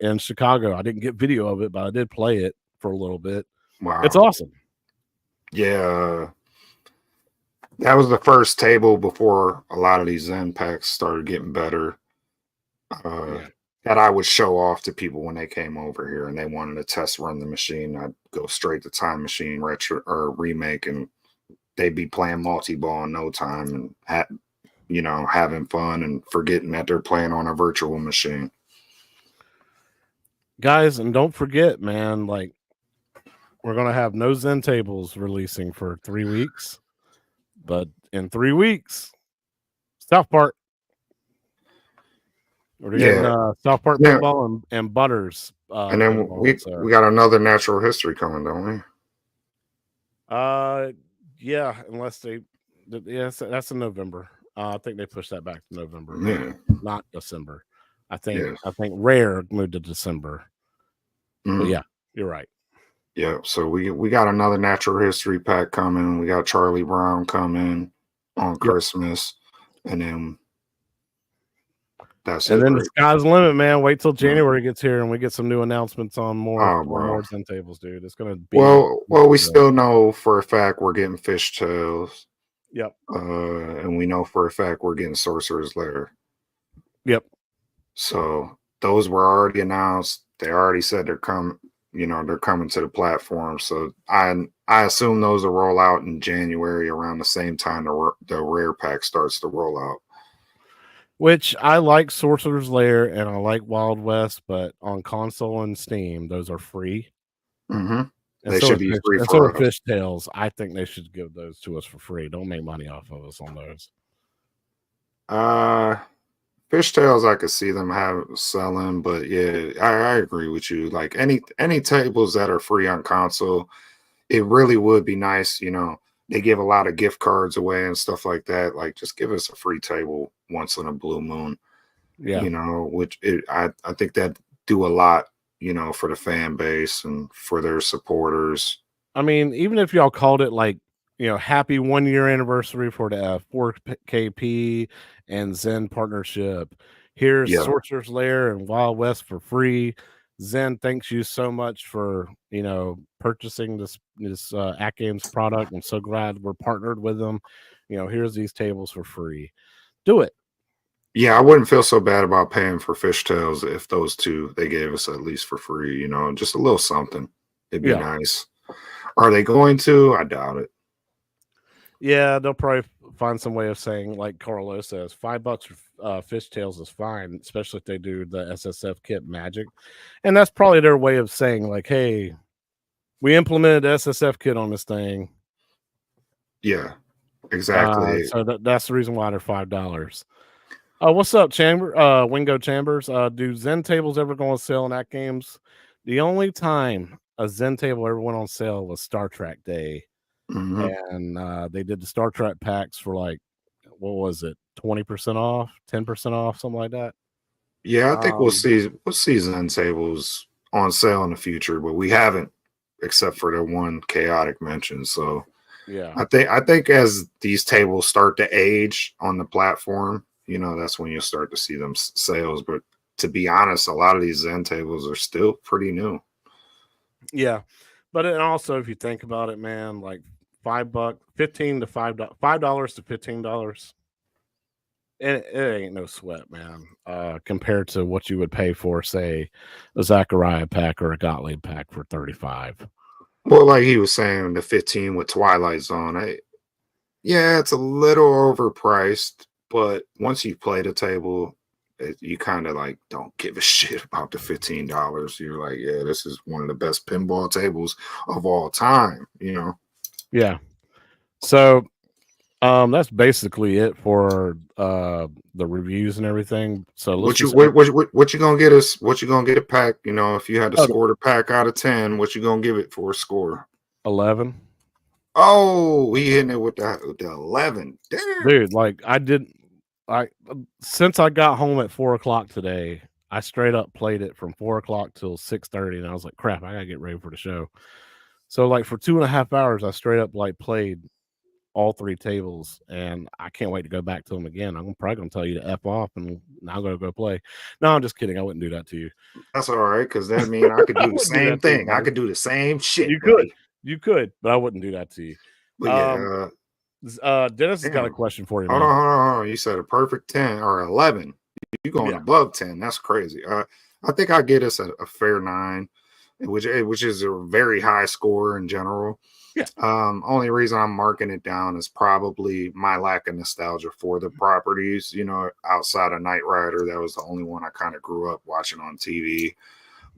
in Chicago. I didn't get video of it, but I did play it for a little bit. Wow. It's awesome. Yeah. That was the first table before a lot of these Zen packs started getting better. That I would show off to people when they came over here and they wanted to test run the machine. I'd go straight to Time Machine retro or remake, and they'd be playing multi-ball in no time and having fun and forgetting that they're playing on a virtual machine. Guys, and don't forget, man, like we're gonna have no Zen tables releasing for 3 weeks, but in 3 weeks, South Park. We're getting South Park pinball and Butters. And then we got another natural history coming, don't we? Yeah, unless that's in November. I think they pushed that back to November, not December. I think Rare moved to December. But yeah, you're right. Yeah, so we got another natural history pack coming. We got Charlie Brown coming on Yep. Christmas, and then that's And it, then the right? sky's the limit, man. Wait till Yeah. January gets here and we get some new announcements on Oh, bro. more Zen tables, dude. It's gonna be Well, we still know for a fact we're getting Fishtails, Yep. and we know for a fact we're getting Sorcerer's Lair. Yep. So those were already announced. They already said they're coming. They're coming to the platform. So I assume those will roll out in January around the same time the rare pack starts to roll out. Which I like Sorcerer's Lair and I like Wild West, but on console and Steam, those are free. Mm-hmm. And They so should are be fish free and so are for us. Fishtails. I think they should give those to us for free. Don't make money off of us on those. Uh, Fishtails, I could see them selling, but yeah, I agree with you. Like any tables that are free on console, it really would be nice. They give a lot of gift cards away and stuff like that. Like, just give us a free table once in a blue moon. Yeah. I think that do a lot. For the fan base and for their supporters. I mean, even if y'all called it like, happy 1 year anniversary for the 4KP and Zen partnership. Here's Yeah, Sorcerer's Lair and Wild West for free. Zen, thanks you so much for purchasing this Atgames product. I'm so glad we're partnered with them. Here's these tables for free. Do it. yeah. I wouldn't feel so bad about paying for Fishtails if those two they gave us at least for free. Just a little something. It'd be Yeah. nice. Are they going to? I doubt it. Yeah, they'll probably find some way of saying, like Carlos says, $5 for fishtails is fine, especially if they do the SSF kit magic. And that's probably their way of saying, like, hey, we implemented SSF kit on this thing. Yeah, exactly. So that's the reason why they're $5. What's up, Wingo Chambers? Do Zen tables ever go on sale in Atgames? The only time a Zen table ever went on sale was Star Trek Day. Mhm. And they did the Star Trek packs for like, what was it, 20% off, 10% off, something like that. Yeah, I think we'll see Zen tables on sale in the future, but we haven't, except for the one chaotic mention. So Yeah. I think as these tables start to age on the platform, that's when you'll start to see them sales. But to be honest, a lot of these Zen tables are still pretty new. Yeah. But and also, if you think about it, man, like $5, 15 to $5 to $15. It ain't no sweat, man. Compared to what you would pay for, say, a Zachariah pack or a Gottlieb pack for 35. Well, like he was saying, the 15 with Twilight Zone, yeah, it's a little overpriced, but once you play the table, you kind of like don't give a shit about the $15. You're like, yeah, this is one of the best pinball tables of all time. Yeah. So that's basically it for the reviews and everything. So let's What you just what you gonna get us? What you gonna get a pack? If you had to go score the pack out of 10, what you gonna give it for a score? 11. Oh, he hitting it with the 11. Damn. Dude, like since I got home at 4 o'clock today, I straight up played it from 4 o'clock till 6:30, and I was like, crap, I gotta get ready for the show. So like for 2.5 hours, I straight up like played all three tables, and I can't wait to go back to them again. I'm probably gonna tell you to F off, and I'm gonna go play. No, I'm just kidding. I wouldn't do that to you. That's all right, because that means I could I do the wouldn't do same that to you, thing. I buddy. could do the same shit, You could, buddy. but I wouldn't do that to you. But Um, yeah, Dennis has got a damn. question for you, Hold man. on, hold on, hold on. You said a perfect 10 or 11. You going Yeah, above 10. That's crazy. I think I get us a fair 9, which is a very high score in general. yeah, Only reason I'm marking it down is probably my lack of nostalgia for the properties. Outside of Knight Rider, that was the only one I kind of grew up watching on TV.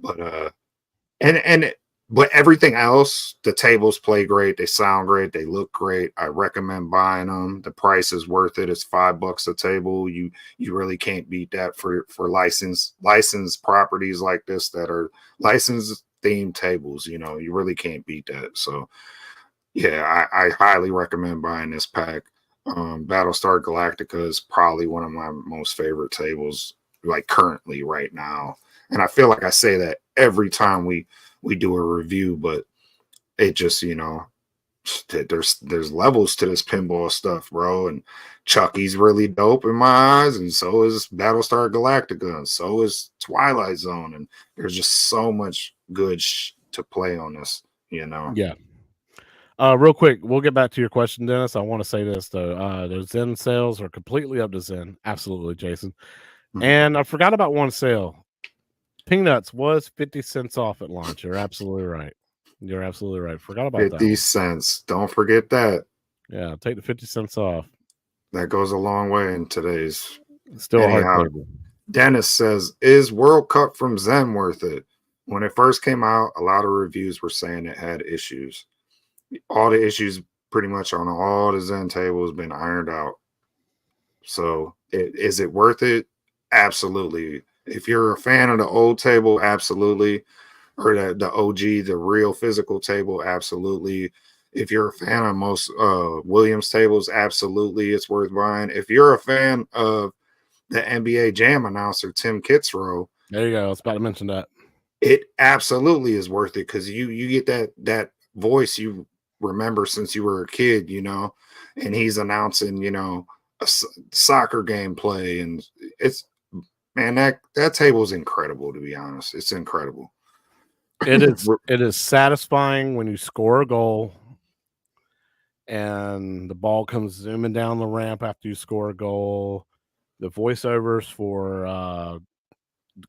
But but everything else, the tables play great, they sound great, they look great. I recommend buying them. The price is worth it. It's $5 a table. You really can't beat that for licensed properties like this that are licensed themed tables. You really can't beat that. So yeah, I highly recommend buying this pack. Battlestar Galactica is probably one of my most favorite tables, like currently right now. And I feel like I say that every time we do a review, but it just, you know, there's levels to this pinball stuff, bro. And Chucky's really dope in my eyes, and so is Battlestar Galactica, and so is Twilight Zone, and there's just so much good to play on this, you know. Yeah. Real quick, we'll get back to your question, Dennis. I want to say this though. The Zen sales are completely up to Zen. Absolutely, Jason. And I forgot about one sale. Peanuts was 50 cents off at launch. You're absolutely right. You're absolutely right. Forgot about 50 that. cents. Don't forget that. Yeah, take the 50 cents off. That goes a long way in today's. Still a hard table. Dennis says, is World Cup from Zen worth it? When it first came out, a lot of reviews were saying it had issues. All the issues pretty much on all the Zen tables been ironed out. So is it worth it? Absolutely. If you're a fan of the old table, absolutely. Or the OG, the real physical table, absolutely. If you're a fan of most Williams tables, absolutely, it's worth buying. If you're a fan of the NBA Jam announcer, Tim Kitzrow, there you go. I was about to mention that. It absolutely is worth it because you get that voice you remember since you were a kid, you know, and he's announcing, you know, a soccer game play, and it's, man, that table is incredible, to be honest. It's incredible. It is satisfying when you score a goal and the ball comes zooming down the ramp after you score a goal. The voiceovers for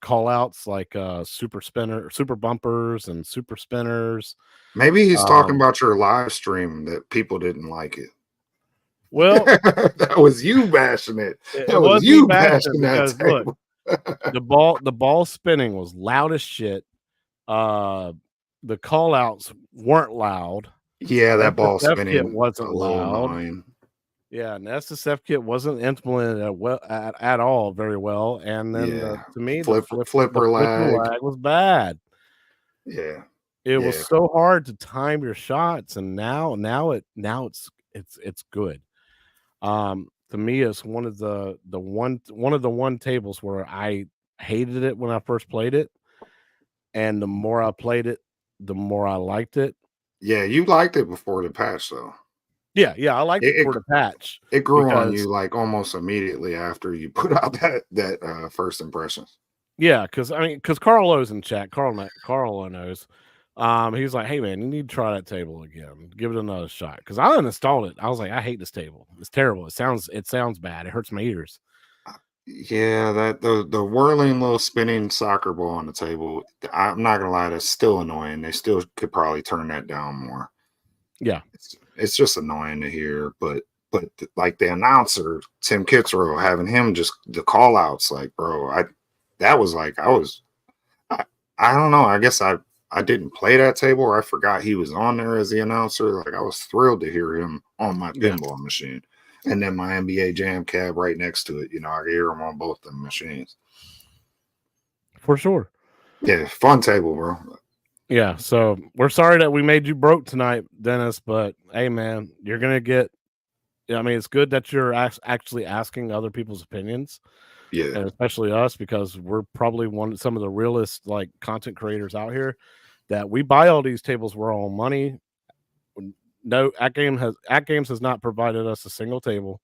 call outs like super bumpers and super spinners. Maybe he's talking about your live stream that people didn't like it. Well, that was you bashing it. That was you bashing that table. Look, the ball spinning was loud as shit. The call outs weren't loud. Yeah, that ball spinning wasn't loud. Annoying. Yeah, and SSF kit wasn't implemented at all very well. And then to me, the flipper lag was bad. Yeah, it was so hard to time your shots, and now it's good. To me, it's one of the one tables where I hated it when I first played it, and the more I played it, the more I liked it. Yeah, you liked it before the patch, though. Yeah, I liked it before the patch. It grew on you like almost immediately after you put out that first impressions. Yeah, because Carl O's in chat. Carl knows. He's like, hey man, you need to try that table again. Give it another shot. Because I uninstalled it. I was like, I hate this table. It's terrible. It sounds bad. It hurts my ears. Yeah, that the whirling little spinning soccer ball on the table, I'm not gonna lie, that's still annoying. They still could probably turn that down more. Yeah, it's just annoying to hear, but like the announcer, Tim Kitzrow, having him just the call outs, like, bro, I don't know. I guess I didn't play that table, or I forgot he was on there as the announcer. Like, I was thrilled to hear him on my pinball machine. And then my NBA Jam cab right next to it. You know, I hear him on both the machines. For sure. Yeah, fun table, bro. Yeah, so we're sorry that we made you broke tonight, Dennis, but hey, man, you're going to get, I mean, it's good that you're actually asking other people's opinions. Yeah. And especially us, because we're probably some of the realest like content creators out here that we buy all these tables with our own money. No, Atgames has not provided us a single table.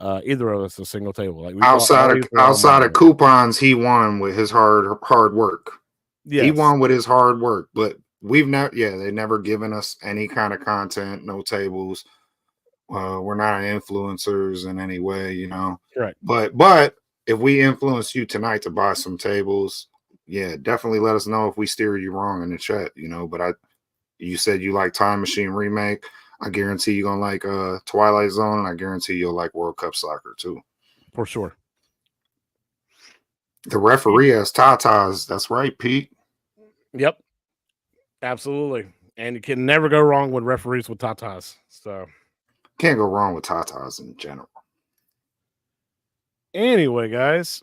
Either of us a single table. Like outside of coupons, he won with his hard work. Yes. He won with his hard work, but they never given us any kind of content, no tables. We're not influencers in any way, you know. Right. But if we influence you tonight to buy some tables, yeah, definitely let us know if we steer you wrong in the chat, you know. But you said you like Time Machine Remake. I guarantee you're gonna like Twilight Zone, and I guarantee you'll like World Cup Soccer too. For sure. The referee has tatas. That's right, Pete. Yep. Absolutely. And you can never go wrong with referees with tatas. So can't go wrong with tatas in general. Anyway, guys,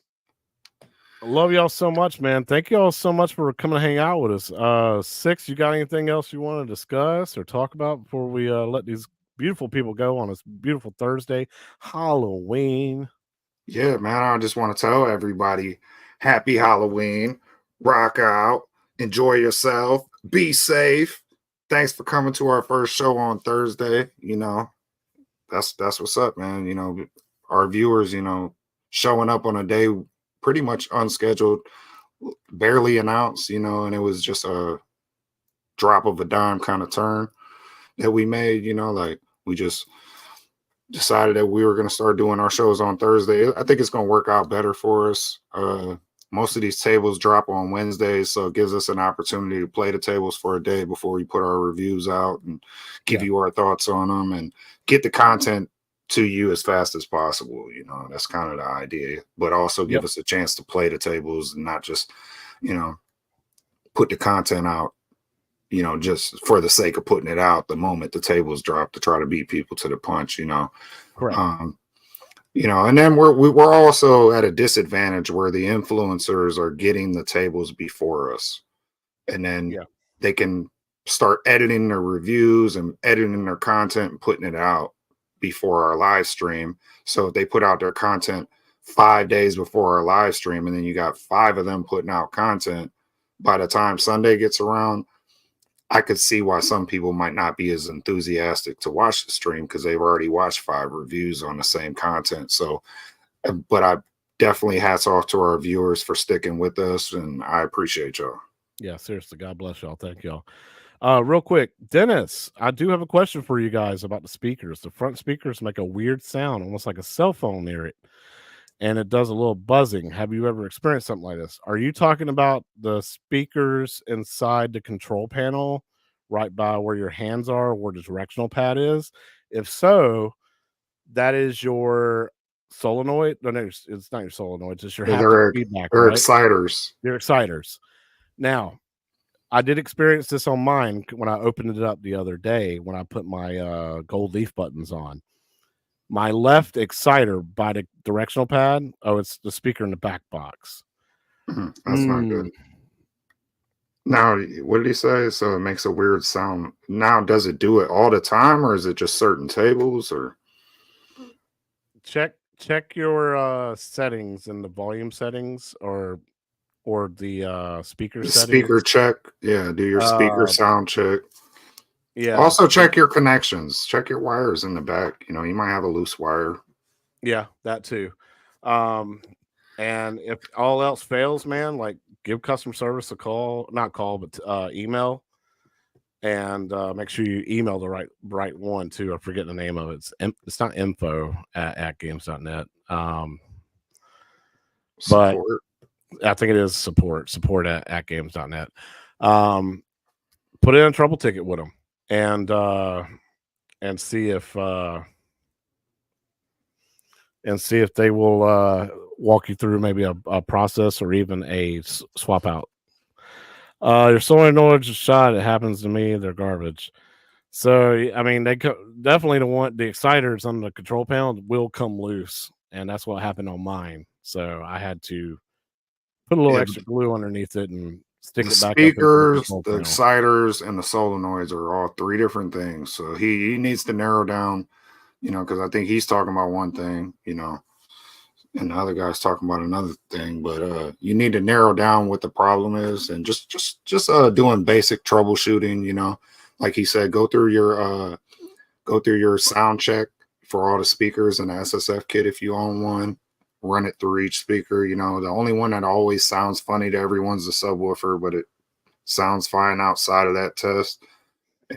I love y'all so much, man. Thank y'all so much for coming to hang out with us. Six, you got anything else you want to discuss or talk about before we let these beautiful people go on this beautiful Thursday, Halloween? Yeah, man, I just want to tell everybody happy Halloween, rock out, enjoy yourself, be safe, thanks for coming to our first show on Thursday. That's what's up, man. Our viewers, showing up on a day pretty much unscheduled, barely announced, and it was just a drop of a dime kind of turn that we made. Like we just decided that we were going to start doing our shows on Thursday. I think it's going to work out better for us. Most of these tables drop on Wednesdays, so it gives us an opportunity to play the tables for a day before we put our reviews out and give you our thoughts on them and get the content to you as fast as possible. That's kind of the idea, but also give us a chance to play the tables and not just, put the content out, just for the sake of putting it out the moment the tables drop to try to beat people to the punch, Correct. And then we're also at a disadvantage where the influencers are getting the tables before us, and then they can start editing their reviews and editing their content and putting it out before our live stream. So if they put out their content 5 days before our live stream, and then you got 5 of them putting out content, by the time Sunday gets around, I could see why some people might not be as enthusiastic to watch the stream because they've already watched 5 reviews on the same content. So, but I definitely hats off to our viewers for sticking with us, and I appreciate y'all. Yeah, seriously, God bless y'all. Thank y'all. Real quick, Dennis, I do have a question for you guys about the speakers. The front speakers make a weird sound, almost like a cell phone near it, and it does a little buzzing. Have you ever experienced something like this? Are you talking about the speakers inside the control panel, right by where your hands are, where the directional pad is? If so, that is your solenoid. No, it's not your solenoid. It's your haptic feedback, they're right? exciters. They're exciters. Now, I did experience this on mine when I opened it up the other day when I put my gold leaf buttons on. My left exciter by the directional pad. Oh, it's the speaker in the back box. That's not good. Now, what did he say? So it makes a weird sound. Now, does it do it all the time, or is it just certain tables? Or check your settings in the volume settings or the speaker the settings. Speaker check. Yeah, do your speaker sound check. Yeah. Also check your connections. Check your wires in the back. You might have a loose wire. Yeah, that too. And if all else fails, man, like give customer service a call, not call, but email, and make sure you email the right one too. I forget the name of it. It's not info at atgames.net. But I think it is support at atgames.net. Put in a trouble ticket with them and see if they will walk you through maybe a process or even a swap out. Your solenoids are shot. It happens to me. They're garbage. So I mean, they definitely don't want the exciters on the control panel will come loose, and that's what happened on mine. So I had to put a little extra glue underneath it and stick it back up. Speakers, the exciters, and the solenoids are all 3 different things. So he needs to narrow down, because I think he's talking about one thing, and the other guy's talking about another thing. But you need to narrow down what the problem is, and just doing basic troubleshooting. Like he said, go through your sound check for all the speakers and the SSF kit if you own one. Run it through each speaker. The only one that always sounds funny to everyone's the subwoofer, but it sounds fine outside of that test.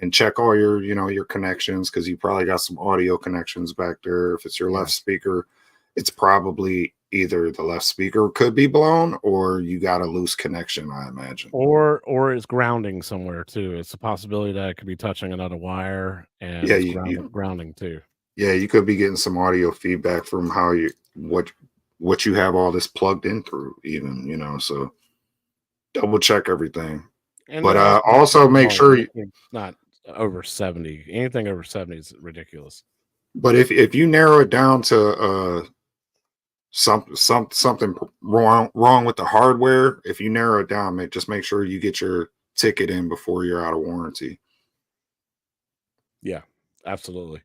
And check all your connections, because you probably got some audio connections back there. If it's your left speaker, it's probably either the left speaker could be blown or you got a loose connection, I imagine. Or it's grounding somewhere too. It's a possibility that it could be touching another wire and grounding too. Yeah, you could be getting some audio feedback from what you have all this plugged in through, even, so double check everything. And but also make sure it's not over 70. Anything over 70 is ridiculous. But if you narrow it down to something wrong with the hardware, if you narrow it down, just make sure you get your ticket in before you're out of warranty. Yeah, absolutely.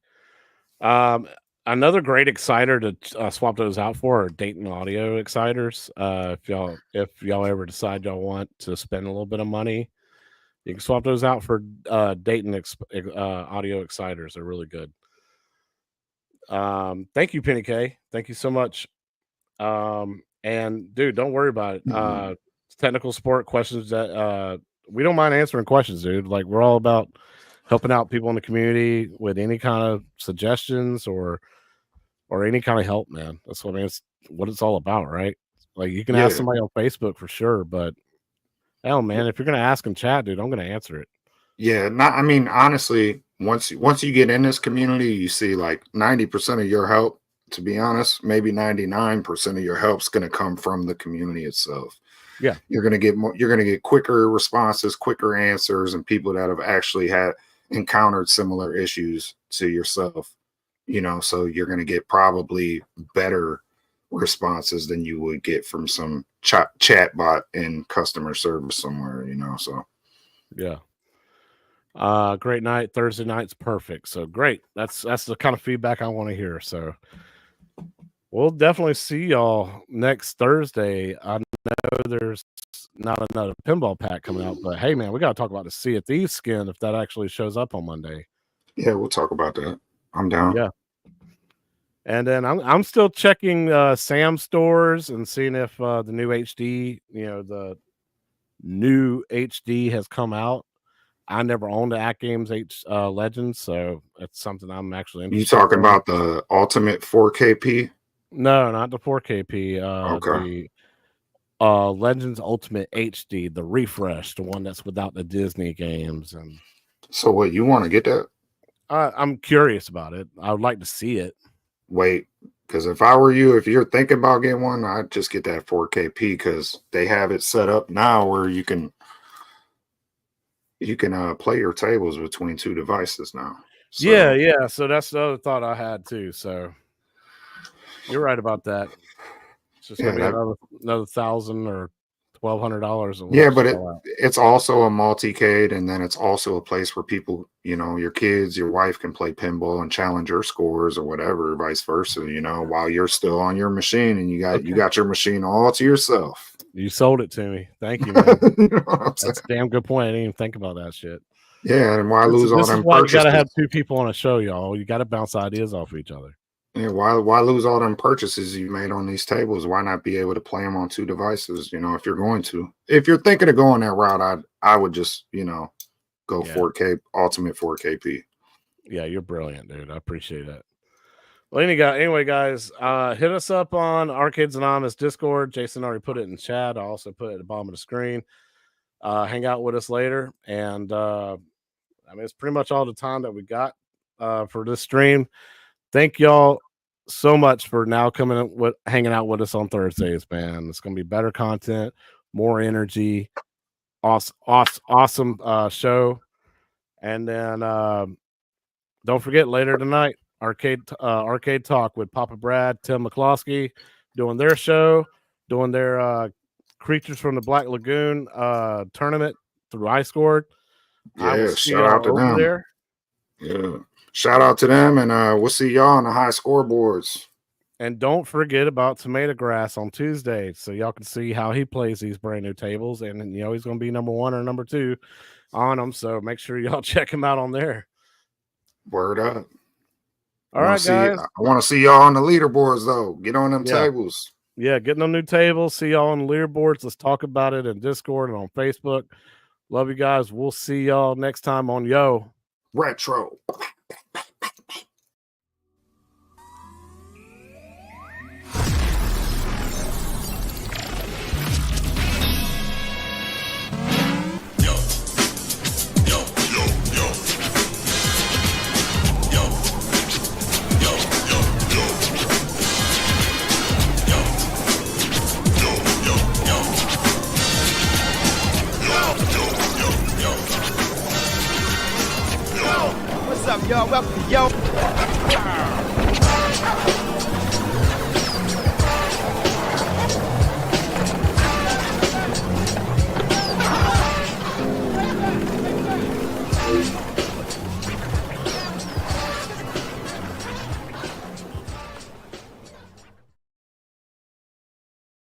Another great exciter to swap those out for are Dayton Audio exciters. If y'all ever decide y'all want to spend a little bit of money, You can swap those out for Dayton audio exciters. They're really good. Thank you, Penny K. Thank you so much. And dude, don't worry about it. Technical support questions that we don't mind answering questions, dude. Like, we're all about helping out people in the community with any kind of suggestions or any kind of help, man. That's what it's what it's all about, right? Like, you can ask somebody on Facebook for sure, but hell, man, if you're gonna ask in chat, dude, I'm gonna answer it. Yeah, I mean, honestly, once you get in this community, you see like 90% of your help, to be honest, maybe 99% of your help's going to come from the community itself. Yeah. You're going to get quicker responses, quicker answers, and people that have actually encountered similar issues to yourself, you know, so you're going to get probably better responses than you would get from some chat bot in customer service somewhere, you know, so. Yeah. Great night. Thursday night's perfect. So great. That's the kind of feedback I want to hear. So we'll definitely see y'all next Thursday. I know there's not another pinball pack coming out, but hey, man, we got to talk about the Sea of Thieves skin if that actually shows up on Monday. Yeah, we'll talk about that. I'm down. Yeah. And then I'm still checking Sam stores and seeing if the new HD, you know, the new HD has come out. I never owned the Atgames Legends, so it's something I'm actually interested in. You talking in. about the Ultimate 4KP? No, not the 4KP. Okay. The Legends Ultimate HD, the refresh, the one that's without the Disney games. And so, what, you want to get that? I'm curious about it. I would like to see it. Wait, because if I were you, if you're thinking about getting one, I'd just get that 4KP because they have it set up now where you can play your tables between two devices now. So, yeah. So that's the other thought I had too. So you're right about that. It's just gonna be another $1,000 or $1,200. Yeah, but it's also a multi-cade, and then it's also a place where people, you know, your kids, your wife can play pinball and challenge your scores or whatever, vice versa. You know, while you're still on your machine and you got your machine all to yourself. You sold it to me. Thank you, man. You know that's a damn good point. I didn't even think about that shit. Yeah, and why lose all them purchases? You gotta have two people on a show, y'all. You gotta bounce ideas off of each other. Yeah, why lose all them purchases you made on these tables? Why not be able to play them on two devices? You know, if you're going to, if you're thinking of going that route, I would just, you know, go 4K Ultimate 4KP. Yeah, you're brilliant, dude. I appreciate that. Well, anyway, guys, hit us up on Arcades Anonymous Discord. Jason already put it in chat. I also put it at the bottom of the screen. Hang out with us later. And I mean, it's pretty much all the time that we got for this stream. Thank y'all so much for now hanging out with us on Thursdays, man. It's gonna be better content, more energy, awesome show. And then don't forget, later tonight, Arcade Talk with Papa Brad, Tim McCloskey, doing their show, doing their Creatures from the Black Lagoon tournament through iScored. Yeah, shout out to them. There. Yeah, shout out to them, and we'll see y'all on the high scoreboards. And don't forget about Tomato Grass on Tuesday, so y'all can see how he plays these brand new tables, and you know he's going to be number 1 or number 2 on them. So make sure y'all check him out on there. Word up. All right, guys. I want to see y'all on the leaderboards, though. Get on them tables. Yeah, getting on new tables. See y'all on the leaderboards. Let's talk about it in Discord and on Facebook. Love you guys. We'll see y'all next time on Yo Retro. What's up, y'all? Welcome to Yo.